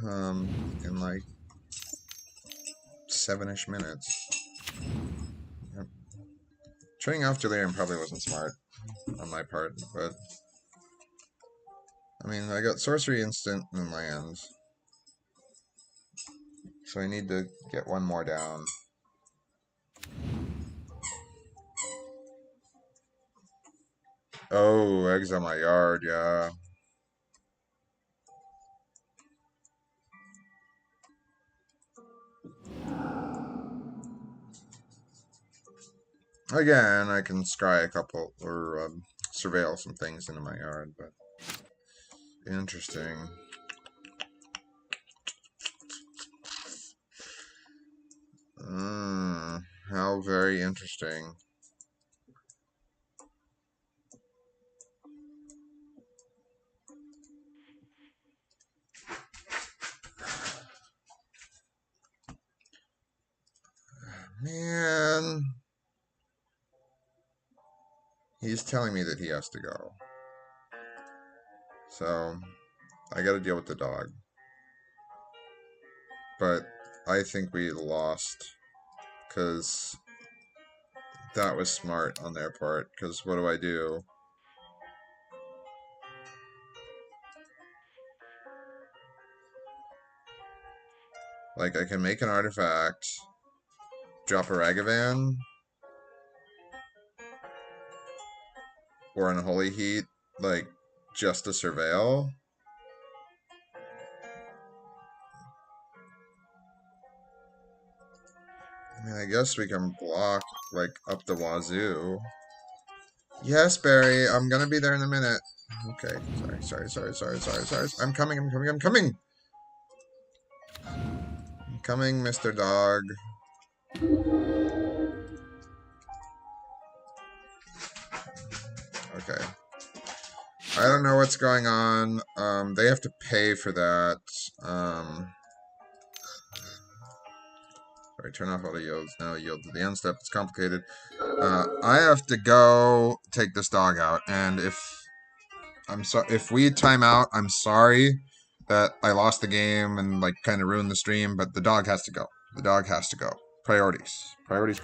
In like 7-ish minutes. Yep. Turning off Delirium probably wasn't smart on my part, but I mean, I got Sorcery Instant and lands, so I need to get one more down. Oh, eggs on my yard, yeah. Again, I can scry a couple, or surveil some things into my yard, but interesting. How very interesting. Man, he's telling me that he has to go. So, I gotta deal with the dog. But I think we lost, because that was smart on their part, because what do I do? Like, I can make an artifact, drop a Ragavan, or Unholy Heat, like, just to surveil. I mean, I guess we can block, like, up the wazoo. Yes, Barry, I'm gonna be there in a minute. Okay, sorry. I'm coming. I'm coming, Mr. Dog. Okay. I don't know what's going on. They have to pay for that. Sorry, turn off auto yields. Now yield to the end step. It's complicated. I have to go take this dog out, and if we time out, I'm sorry that I lost the game and like kind of ruined the stream, but the dog has to go. The dog has to go. Priorities. Priorities.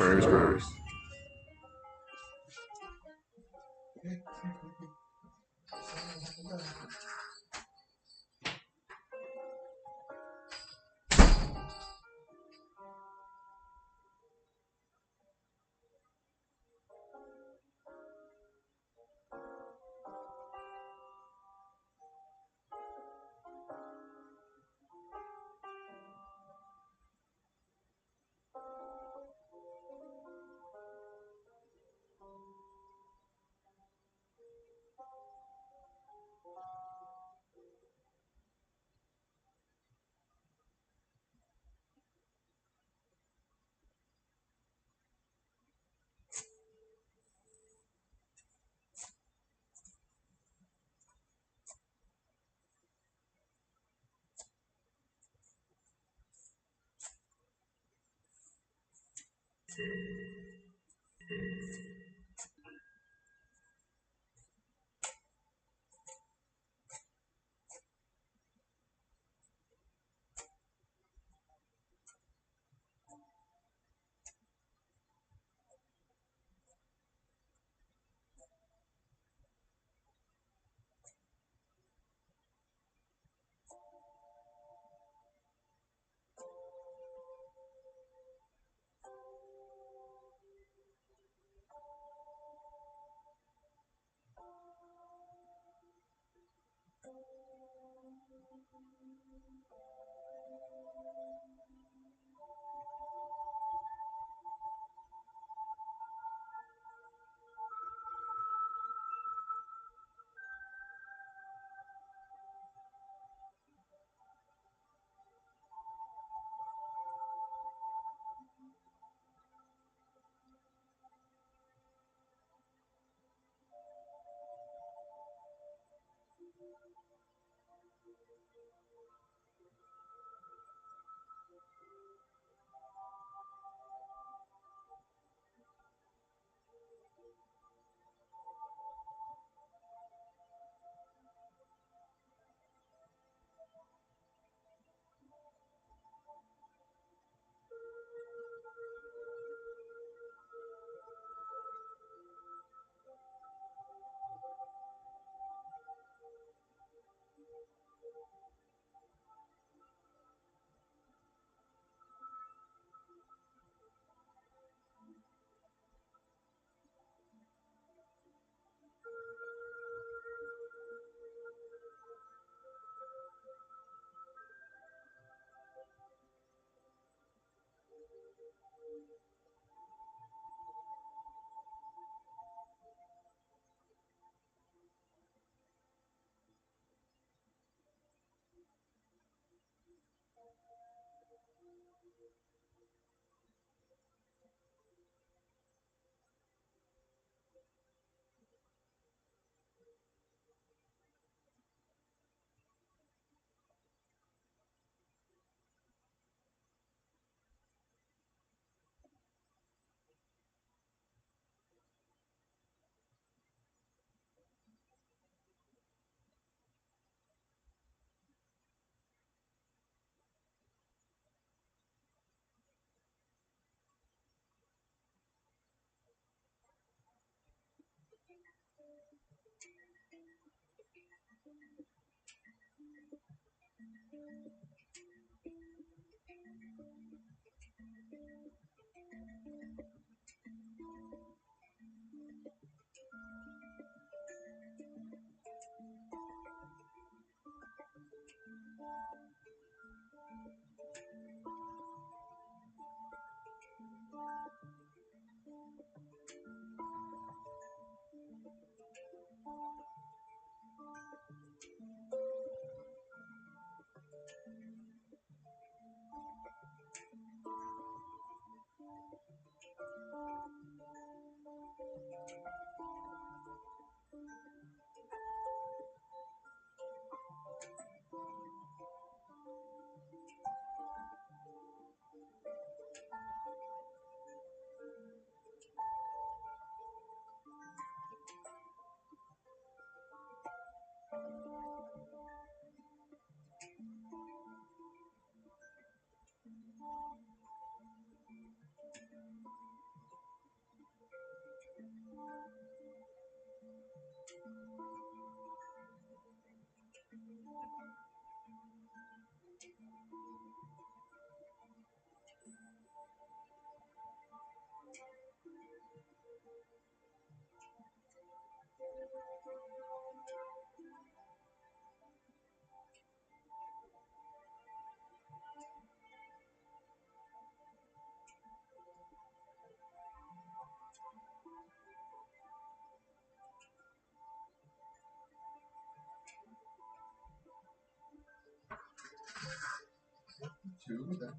Two, then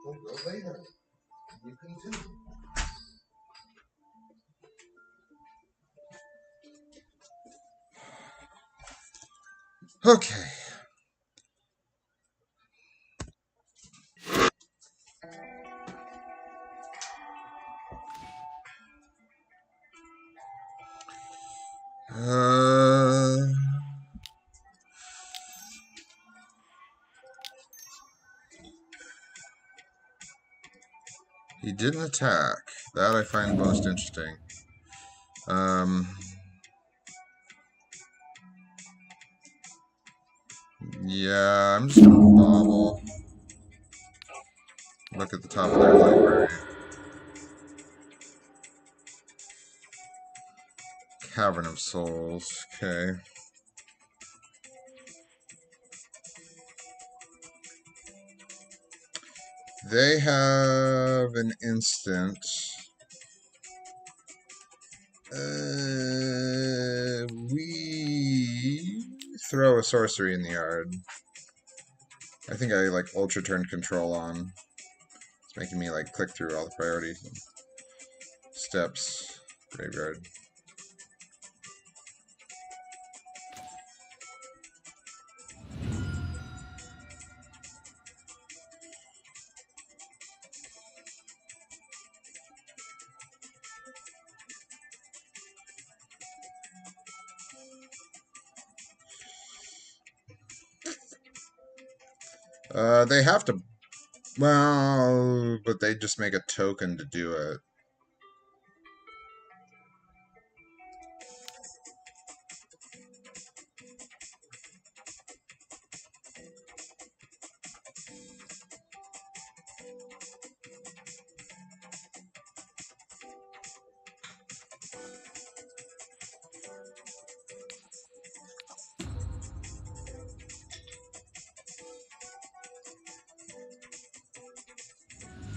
we'll go later. You can do. Okay. Uh, he didn't attack. That I find most interesting. Yeah, I'm just gonna bobble. Look at the top of their library. Cavern of Souls. Okay. They have an instant. We throw a sorcery in the yard. I think I like ultra turned control on. It's making me like click through all the priorities. Steps. Graveyard. They have to. Well, but they just make a token to do it.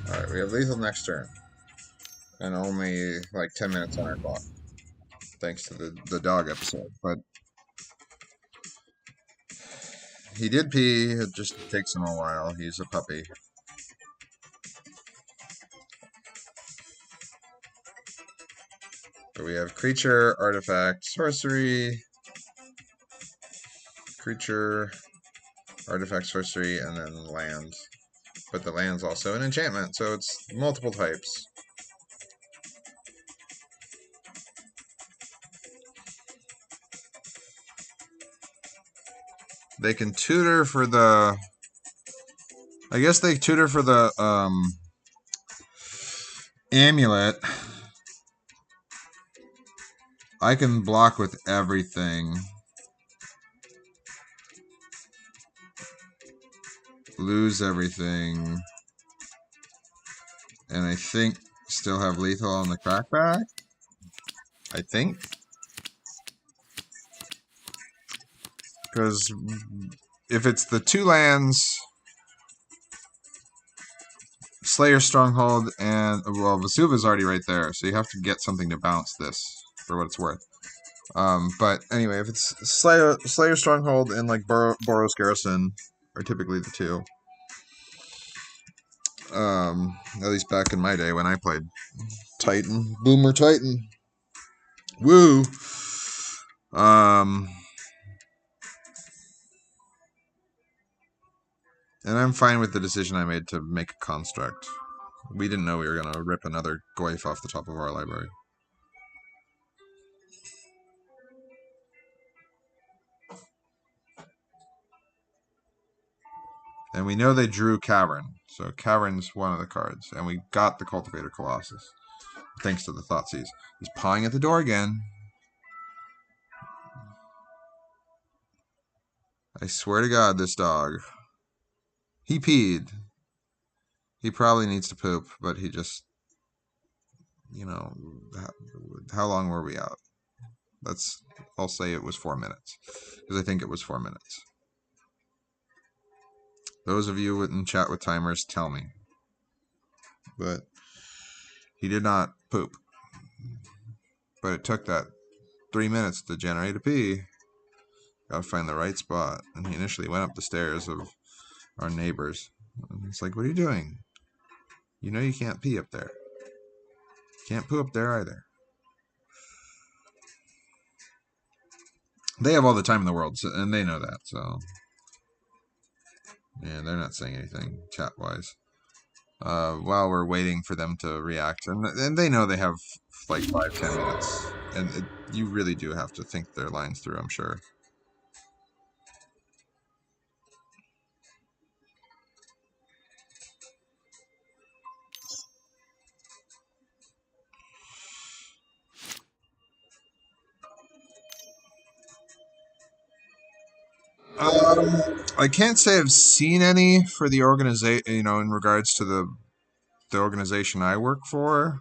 Alright, we have lethal next turn. And only like 10 minutes on our clock. Thanks to the dog episode. But he did pee, it just takes him a while. He's a puppy. But we have creature, artifact, sorcery, creature, artifact, sorcery, and then land. But the land's also an enchantment, so it's multiple types. They can tutor for the... I guess they tutor for the amulet. I can block with everything. Lose everything. And I think still have lethal on the crackback. I think. Because if it's the 2 lands, Slayer Stronghold, and, well, Vesuva's already right there, so you have to get something to bounce this, for what it's worth. But anyway, if it's Slayer Stronghold and, like, Boros Garrison are typically the 2. At least back in my day when I played Titan. Boomer Titan. Woo! And I'm fine with the decision I made to make a construct. We didn't know we were going to rip another Goyf off the top of our library. And we know they drew Cavern, so Cavern's one of the cards. And we got the Cultivator Colossus, thanks to the Thoughtseize. He's pawing at the door again. I swear to God, this dog. He peed. He probably needs to poop, but he just... You know, how long were we out? I'll say it was 4 minutes, because I think it was 4 minutes. Those of you in chat with timers, tell me. But he did not poop. But it took that 3 minutes to generate a pee. Gotta find the right spot. And he initially went up the stairs of our neighbors. And it's like, what are you doing? You know you can't pee up there. Can't poo up there either. They have all the time in the world, and they know that, so... Yeah, they're not saying anything, chat-wise. While we're waiting for them to react. And they know they have, like, 5-10 minutes. And you really do have to think their lines through, I'm sure. I can't say I've seen any for the organization, in regards to the organization I work for.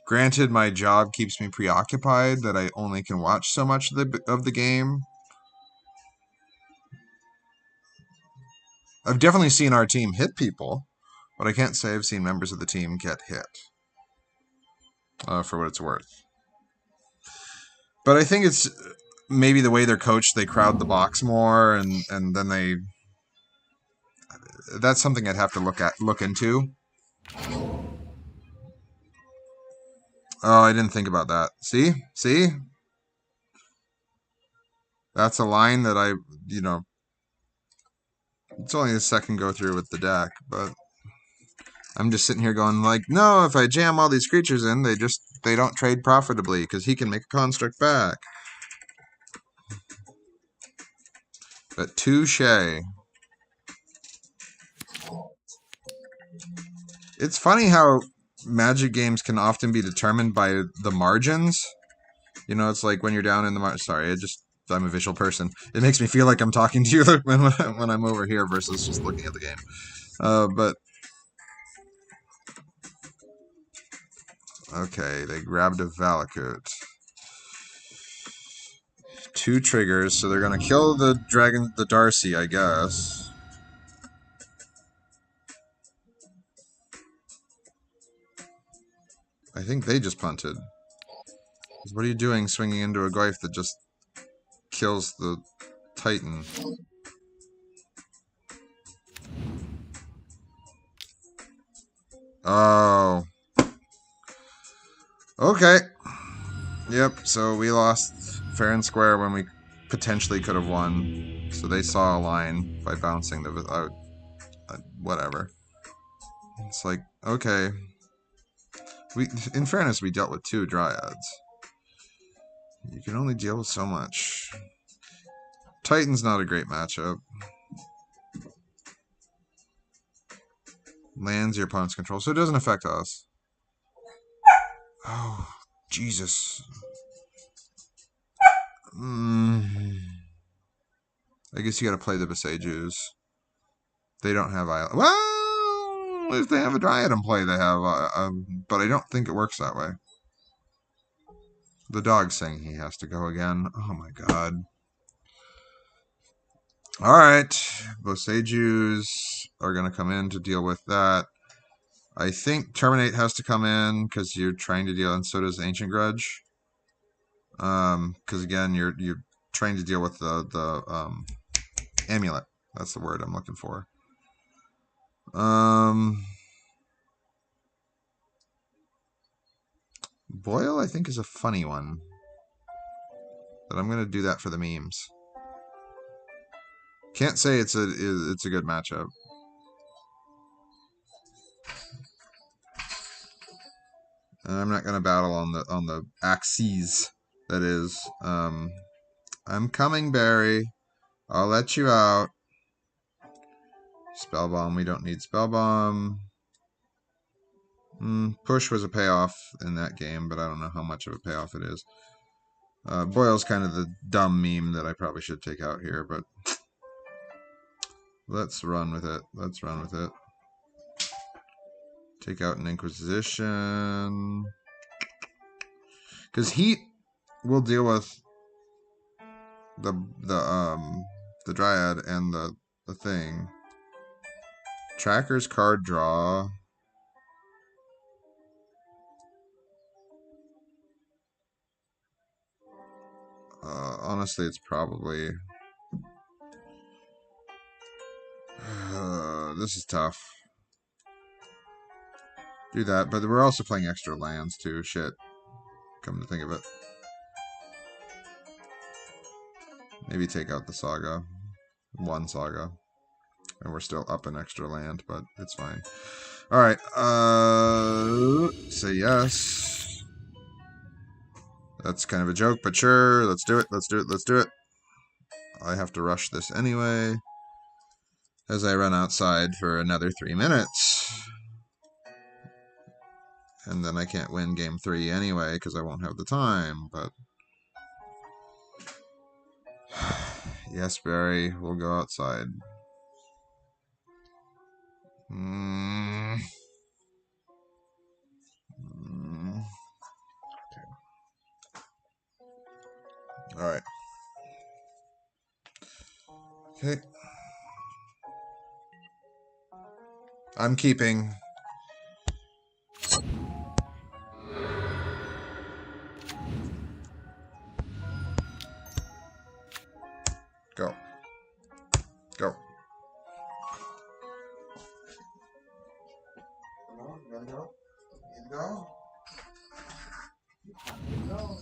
Granted, my job keeps me preoccupied that I only can watch so much of the game. I've definitely seen our team hit people, but I can't say I've seen members of the team get hit, for what it's worth. But I think it's maybe the way they're coached, they crowd the box more, and then they... That's something I'd have to look into. Oh, I didn't think about that. See? That's a line that it's only a second go through with the deck, but I'm just sitting here going like, no, if I jam all these creatures in, they don't trade profitably because he can make a construct back. But touche. It's funny how Magic games can often be determined by the margins. It's like when you're down in the sorry, I'm a visual person. It makes me feel like I'm talking to you when I'm over here versus just looking at the game. But okay, they grabbed a Valakut. 2 triggers, so they're gonna kill the dragon, the Darcy, I guess. I think they just punted. What are you doing swinging into a Goyf that just kills the Titan? Oh. Okay. Yep, so we lost fair and square when we potentially could have won. So they saw a line by bouncing the... whatever. It's like, okay. In fairness, we dealt with 2 Dryads. You can only deal with so much. Titan's not a great matchup. Lands your opponent's control, so it doesn't affect us. Oh, Jesus. I guess you gotta play the Besejus. They don't have Island. Well, if they have a Dryad in play, they have. But I don't think it works that way. The dog's saying he has to go again. Oh my god. Alright. Besejus are gonna come in to deal with that. I think Terminate has to come in because you're trying to deal, and so does Ancient Grudge. Because again, you're trying to deal with the amulet. That's the word I'm looking for. Boil, I think, is a funny one. But I'm gonna do that for the memes. Can't say it's a good matchup. And I'm not gonna battle on the axes. That is, I'm coming, Barry. I'll let you out. Spellbomb. We don't need Spellbomb. Push was a payoff in that game, but I don't know how much of a payoff it is. Boyle's kind of the dumb meme that I probably should take out here, but let's run with it. Let's run with it. Take out an Inquisition. Because Heat will deal with the Dryad and the thing. Tracker's card draw. Honestly, it's probably... this is tough. Do that, but we're also playing extra lands too. Shit. Come to think of it. Maybe take out the Saga. One Saga. And we're still up an extra land, but it's fine. Alright, say yes. That's kind of a joke, but sure. Let's do it, let's do it, let's do it. I have to rush this anyway. As I run outside for another 3 minutes. And then I can't win game 3 anyway, because I won't have the time, but... Yes, Barry, we'll go outside. Okay. Alright. Okay. I'm keeping. Go. Go. No, you gotta go. You gotta go. No.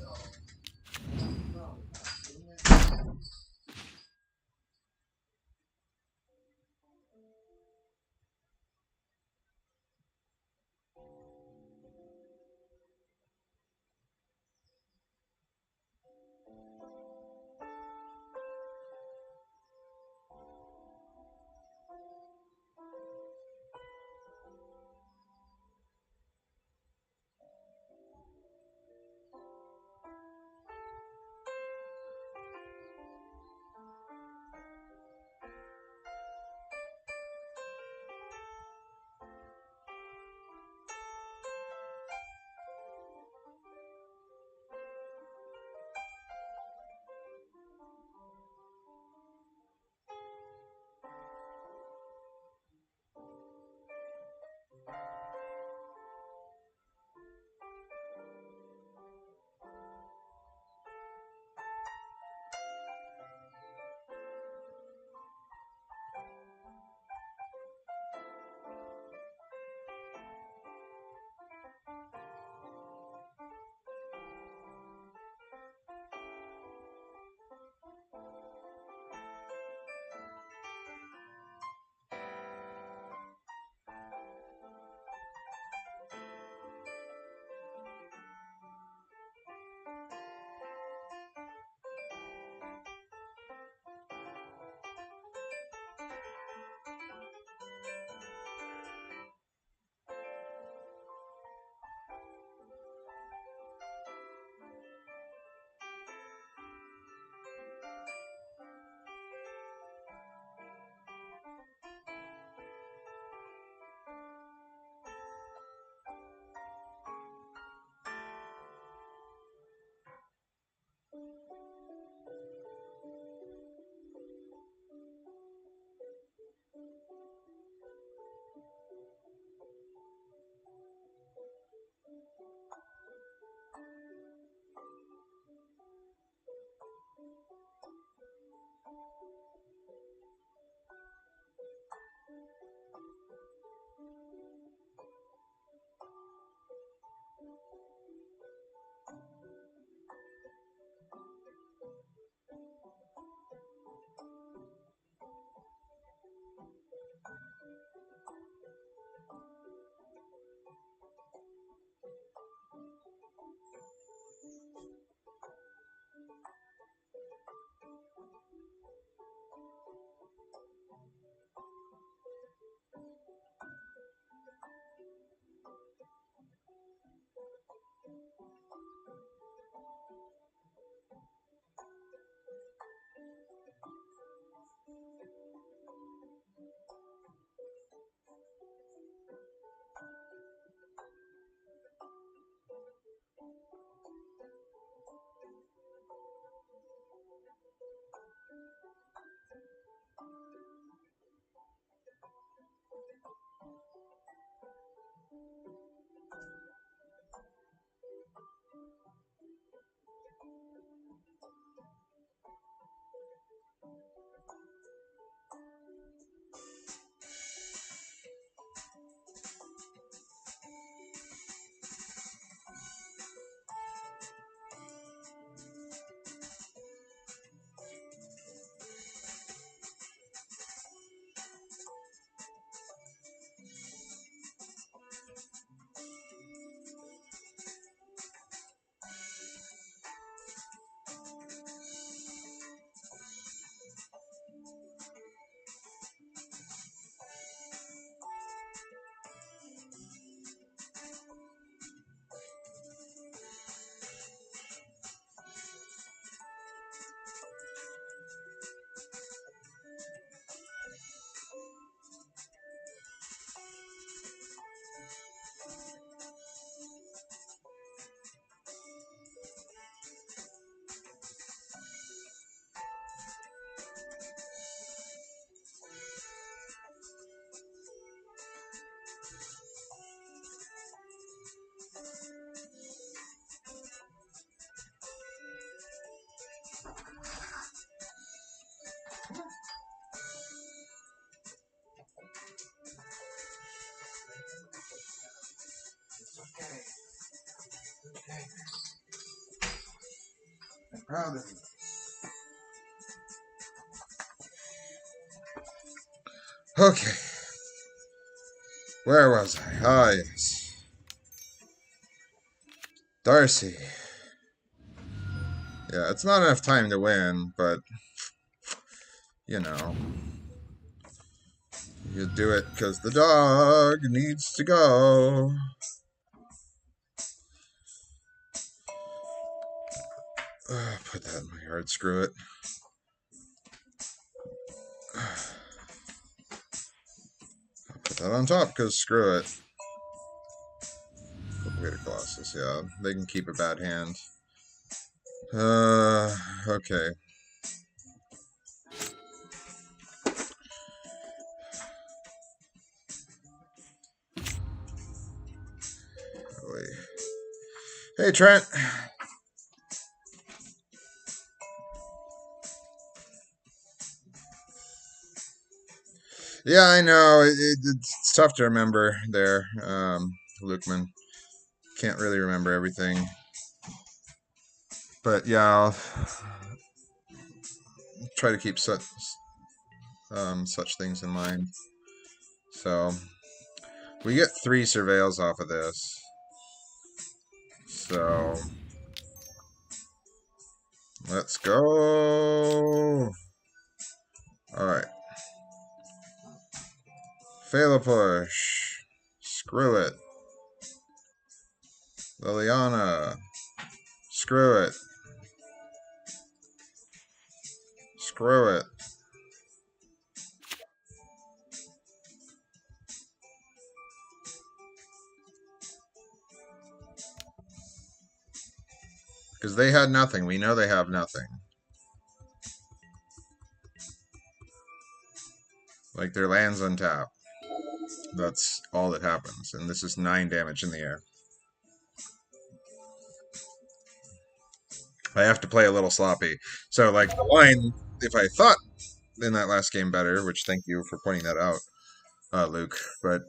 I'm proud of you. Okay. Where was I? Ah, yes. Darcy. Yeah, it's not enough time to win, but, you know, you do it because the dog needs to go. Put that in my yard, screw it. I'll put that on top because screw it. Cultivated Colossus, yeah. They can keep a bad hand. Okay. Hey, Trent. Yeah, I know. It's tough to remember there, Lukeman. Can't really remember everything. But yeah, I'll try to keep such things in mind. So, we get 3 surveils off of this. So, let's go. Alright. Fail a push. Screw it. Liliana. Screw it. Screw it. Because they had nothing. We know they have nothing. Like, their land's untapped. That's all that happens. And this is 9 damage in the air. I have to play a little sloppy. So, like, the line, if I thought in that last game better, which thank you for pointing that out, Luke, but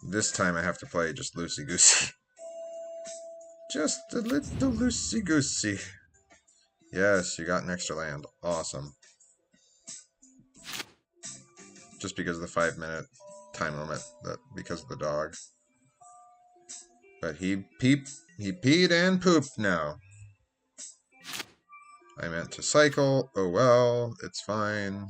this time I have to play just loosey-goosey. Just a little loosey-goosey. Yes, you got an extra land. Awesome. Just because of the 5-minute time limit, because of the dog. But he peed and pooped now. I meant to cycle. Oh well, it's fine.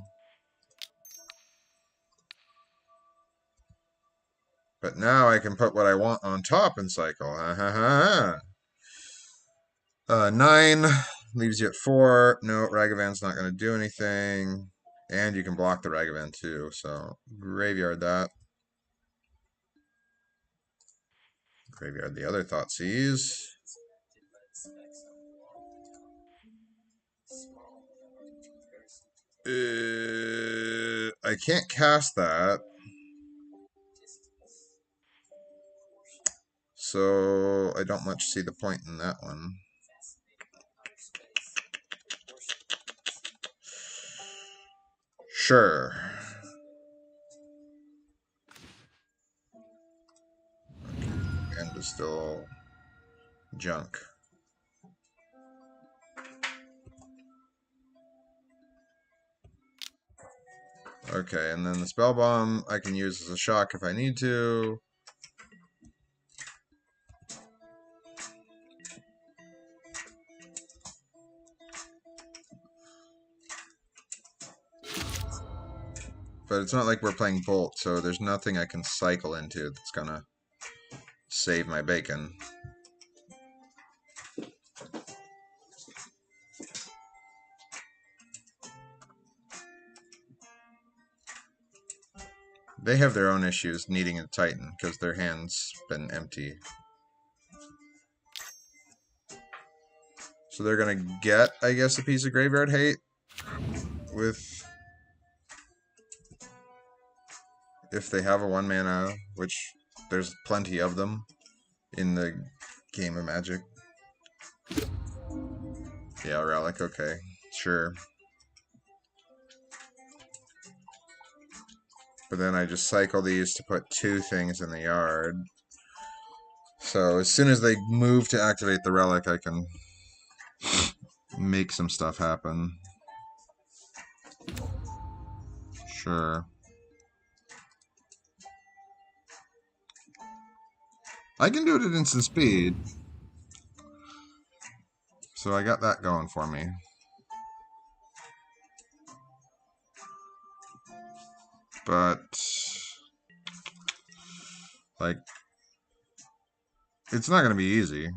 But now I can put what I want on top and cycle. Ha ha ha. 9 leaves you at 4. No, Ragavan's not going to do anything. And you can block the Ragavan too, so graveyard that. Graveyard the other Thoughtseize. I can't cast that. So I don't much see the point in that one. Sure. And is still junk. Okay, and then the Spell Bomb I can use as a shock if I need to. But it's not like we're playing Bolt, so there's nothing I can cycle into that's gonna save my bacon. They have their own issues needing a Titan, because their hand's been empty. So they're gonna get, I guess, a piece of Graveyard Hate with... if they have a 1-mana, which there's plenty of them in the game of Magic. Yeah, Relic, okay. Sure. But then I just cycle these to put 2 things in the yard. So as soon as they move to activate the relic, I can make some stuff happen. Sure. I can do it at instant speed. So I got that going for me. But, like, it's not going to be easy.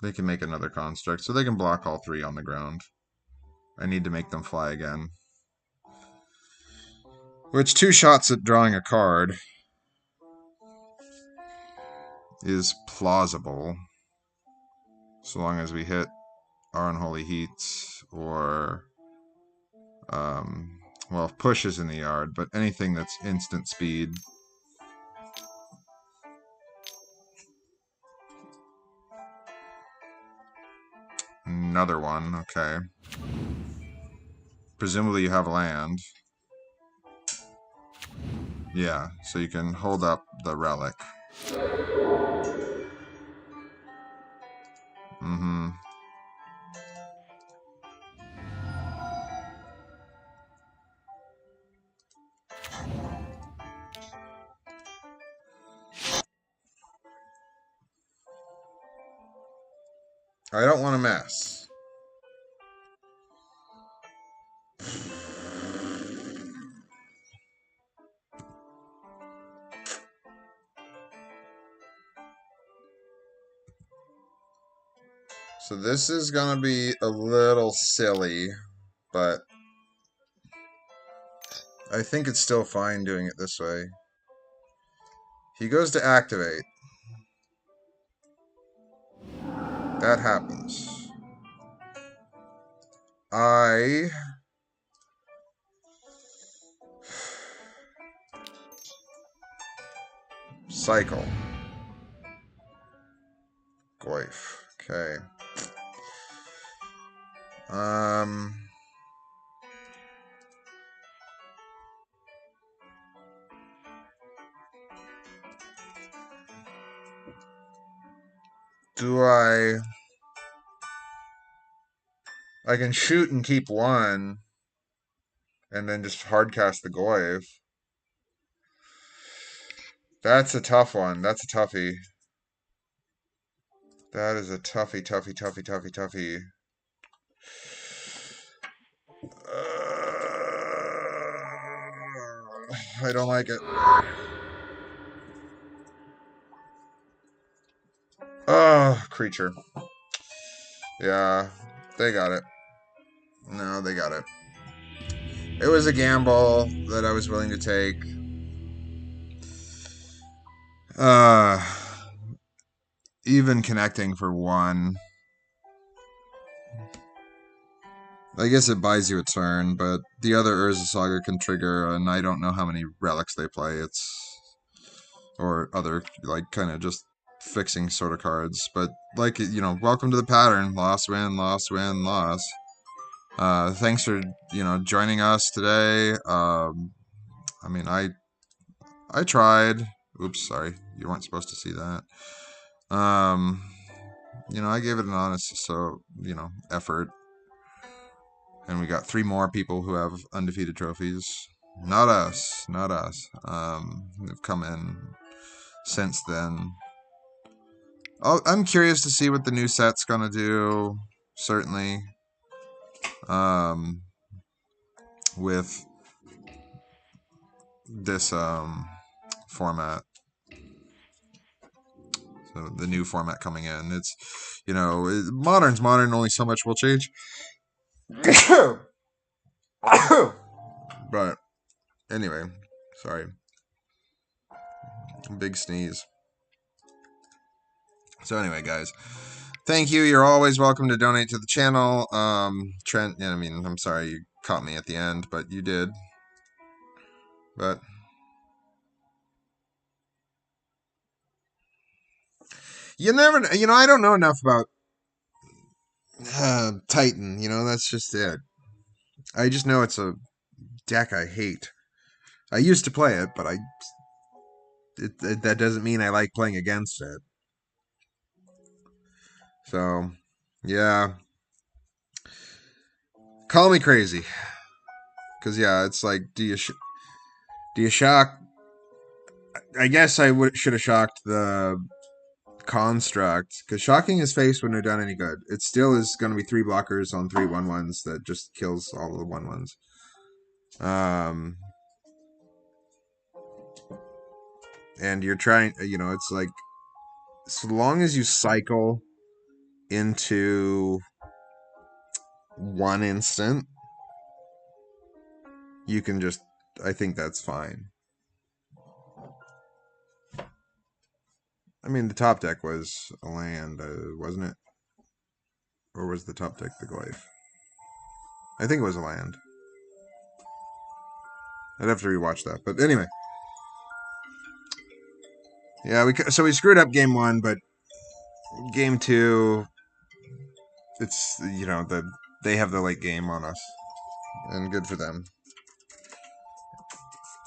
They can make another construct, so they can block all three on the ground. I need to make them fly again. Which 2 shots at drawing a card is plausible. So long as we hit our Unholy Heats or, well, push is in the yard, but anything that's instant speed. Another one, okay. Presumably you have land. Yeah, so you can hold up the relic. Mm-hmm. I don't want to mess. So this is going to be a little silly, but I think it's still fine doing it this way. He goes to activate. That happens. I cycle. Goif. Okay. Do I can shoot and keep one and then just hardcast the Goif. That's a tough one. That's a toughie. That is a toughie. I don't like it. Oh, creature. Yeah, they got it. No, they got it. It was a gamble that I was willing to take. Even connecting for one. I guess it buys you a turn, but the other Urza Saga can trigger, and I don't know how many relics they play. Or other, like, kind of just fixing sort of cards. But, like, you know, welcome to the pattern. Loss, win, loss, win, loss. Thanks for, you know, joining us today. I mean, I tried. Oops, sorry. You weren't supposed to see that. You know, I gave it an honest, you know, effort. And we got 3 more people who have undefeated trophies. Not us. They've come in since then. I'm curious to see what the new set's gonna do. Certainly, with this format. So the new format coming in, it's, you know, modern's modern. Only so much will change. But anyway, sorry, big sneeze. So anyway, guys, thank you. You're always welcome to donate to the channel. Trent, I mean, I'm sorry you caught me at the end, but you did. But you never, you know, I don't know enough about Titan, you know, that's just it. I just know it's a deck I hate. I used to play it, but that doesn't mean I like playing against it. So, yeah, call me crazy, because yeah, it's like, do you shock? I guess I should have shocked the construct, because shocking his face wouldn't have done any good. It still is going to be 3 blockers on 3/1/1s that just kills all the 1/1s. And you're trying, you know, it's like, so long as you cycle into 1 instant, you can just, I think that's fine. I mean, the top deck was a land, wasn't it? Or was the top deck the Glyph? I think it was a land. I'd have to rewatch that. But anyway. Yeah, we screwed up game 1, but game 2, it's, you know, they have the late game on us. And good for them.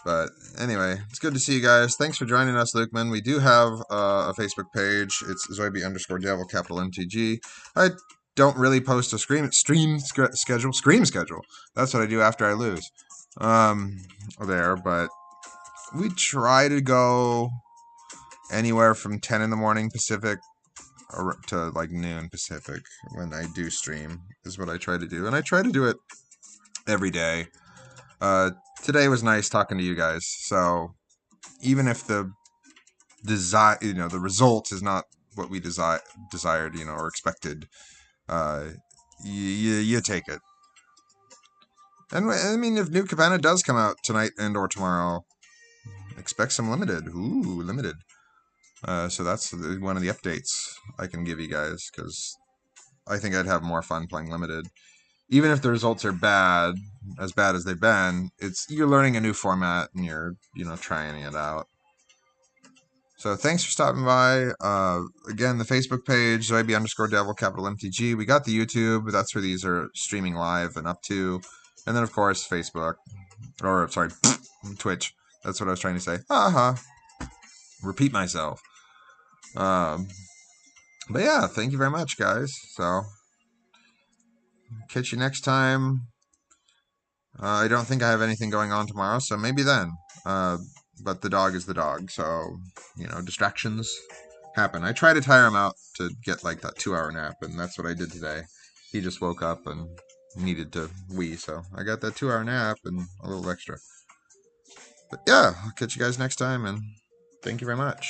But anyway, it's good to see you guys. Thanks for joining us, Lukeman. We do have a Facebook page. It's Zoibe_Devil, capital MTG. I don't really post a scream schedule. That's what I do after I lose. There, but we try to go anywhere from 10 in the morning Pacific to like noon Pacific when I do stream, is what I try to do. And I try to do it every day. Today was nice talking to you guys. So even if the the result is not what we desired, you know, or expected, you take it. And I mean, if New Cabana does come out tonight and or tomorrow, expect some limited. Ooh, limited. So that's one of the updates I can give you guys, because I think I'd have more fun playing limited. Even if the results are bad as they've been, you're learning a new format and you're, you know, trying it out. So thanks for stopping by. Again, the Facebook page, Zoibe_Devil, capital MTG. We got the YouTube. That's where these are streaming live and up to. And then, of course, Facebook. Or, sorry, Twitch. That's what I was trying to say. Repeat myself. But yeah, thank you very much, guys. So, catch you next time. I don't think I have anything going on tomorrow, so maybe then. But the dog is the dog, so, you know, distractions happen. I try to tire him out to get like that 2-hour nap, and that's what I did today. He just woke up and needed to wee, so I got that 2-hour nap and a little extra. But yeah, I'll catch you guys next time, and thank you very much.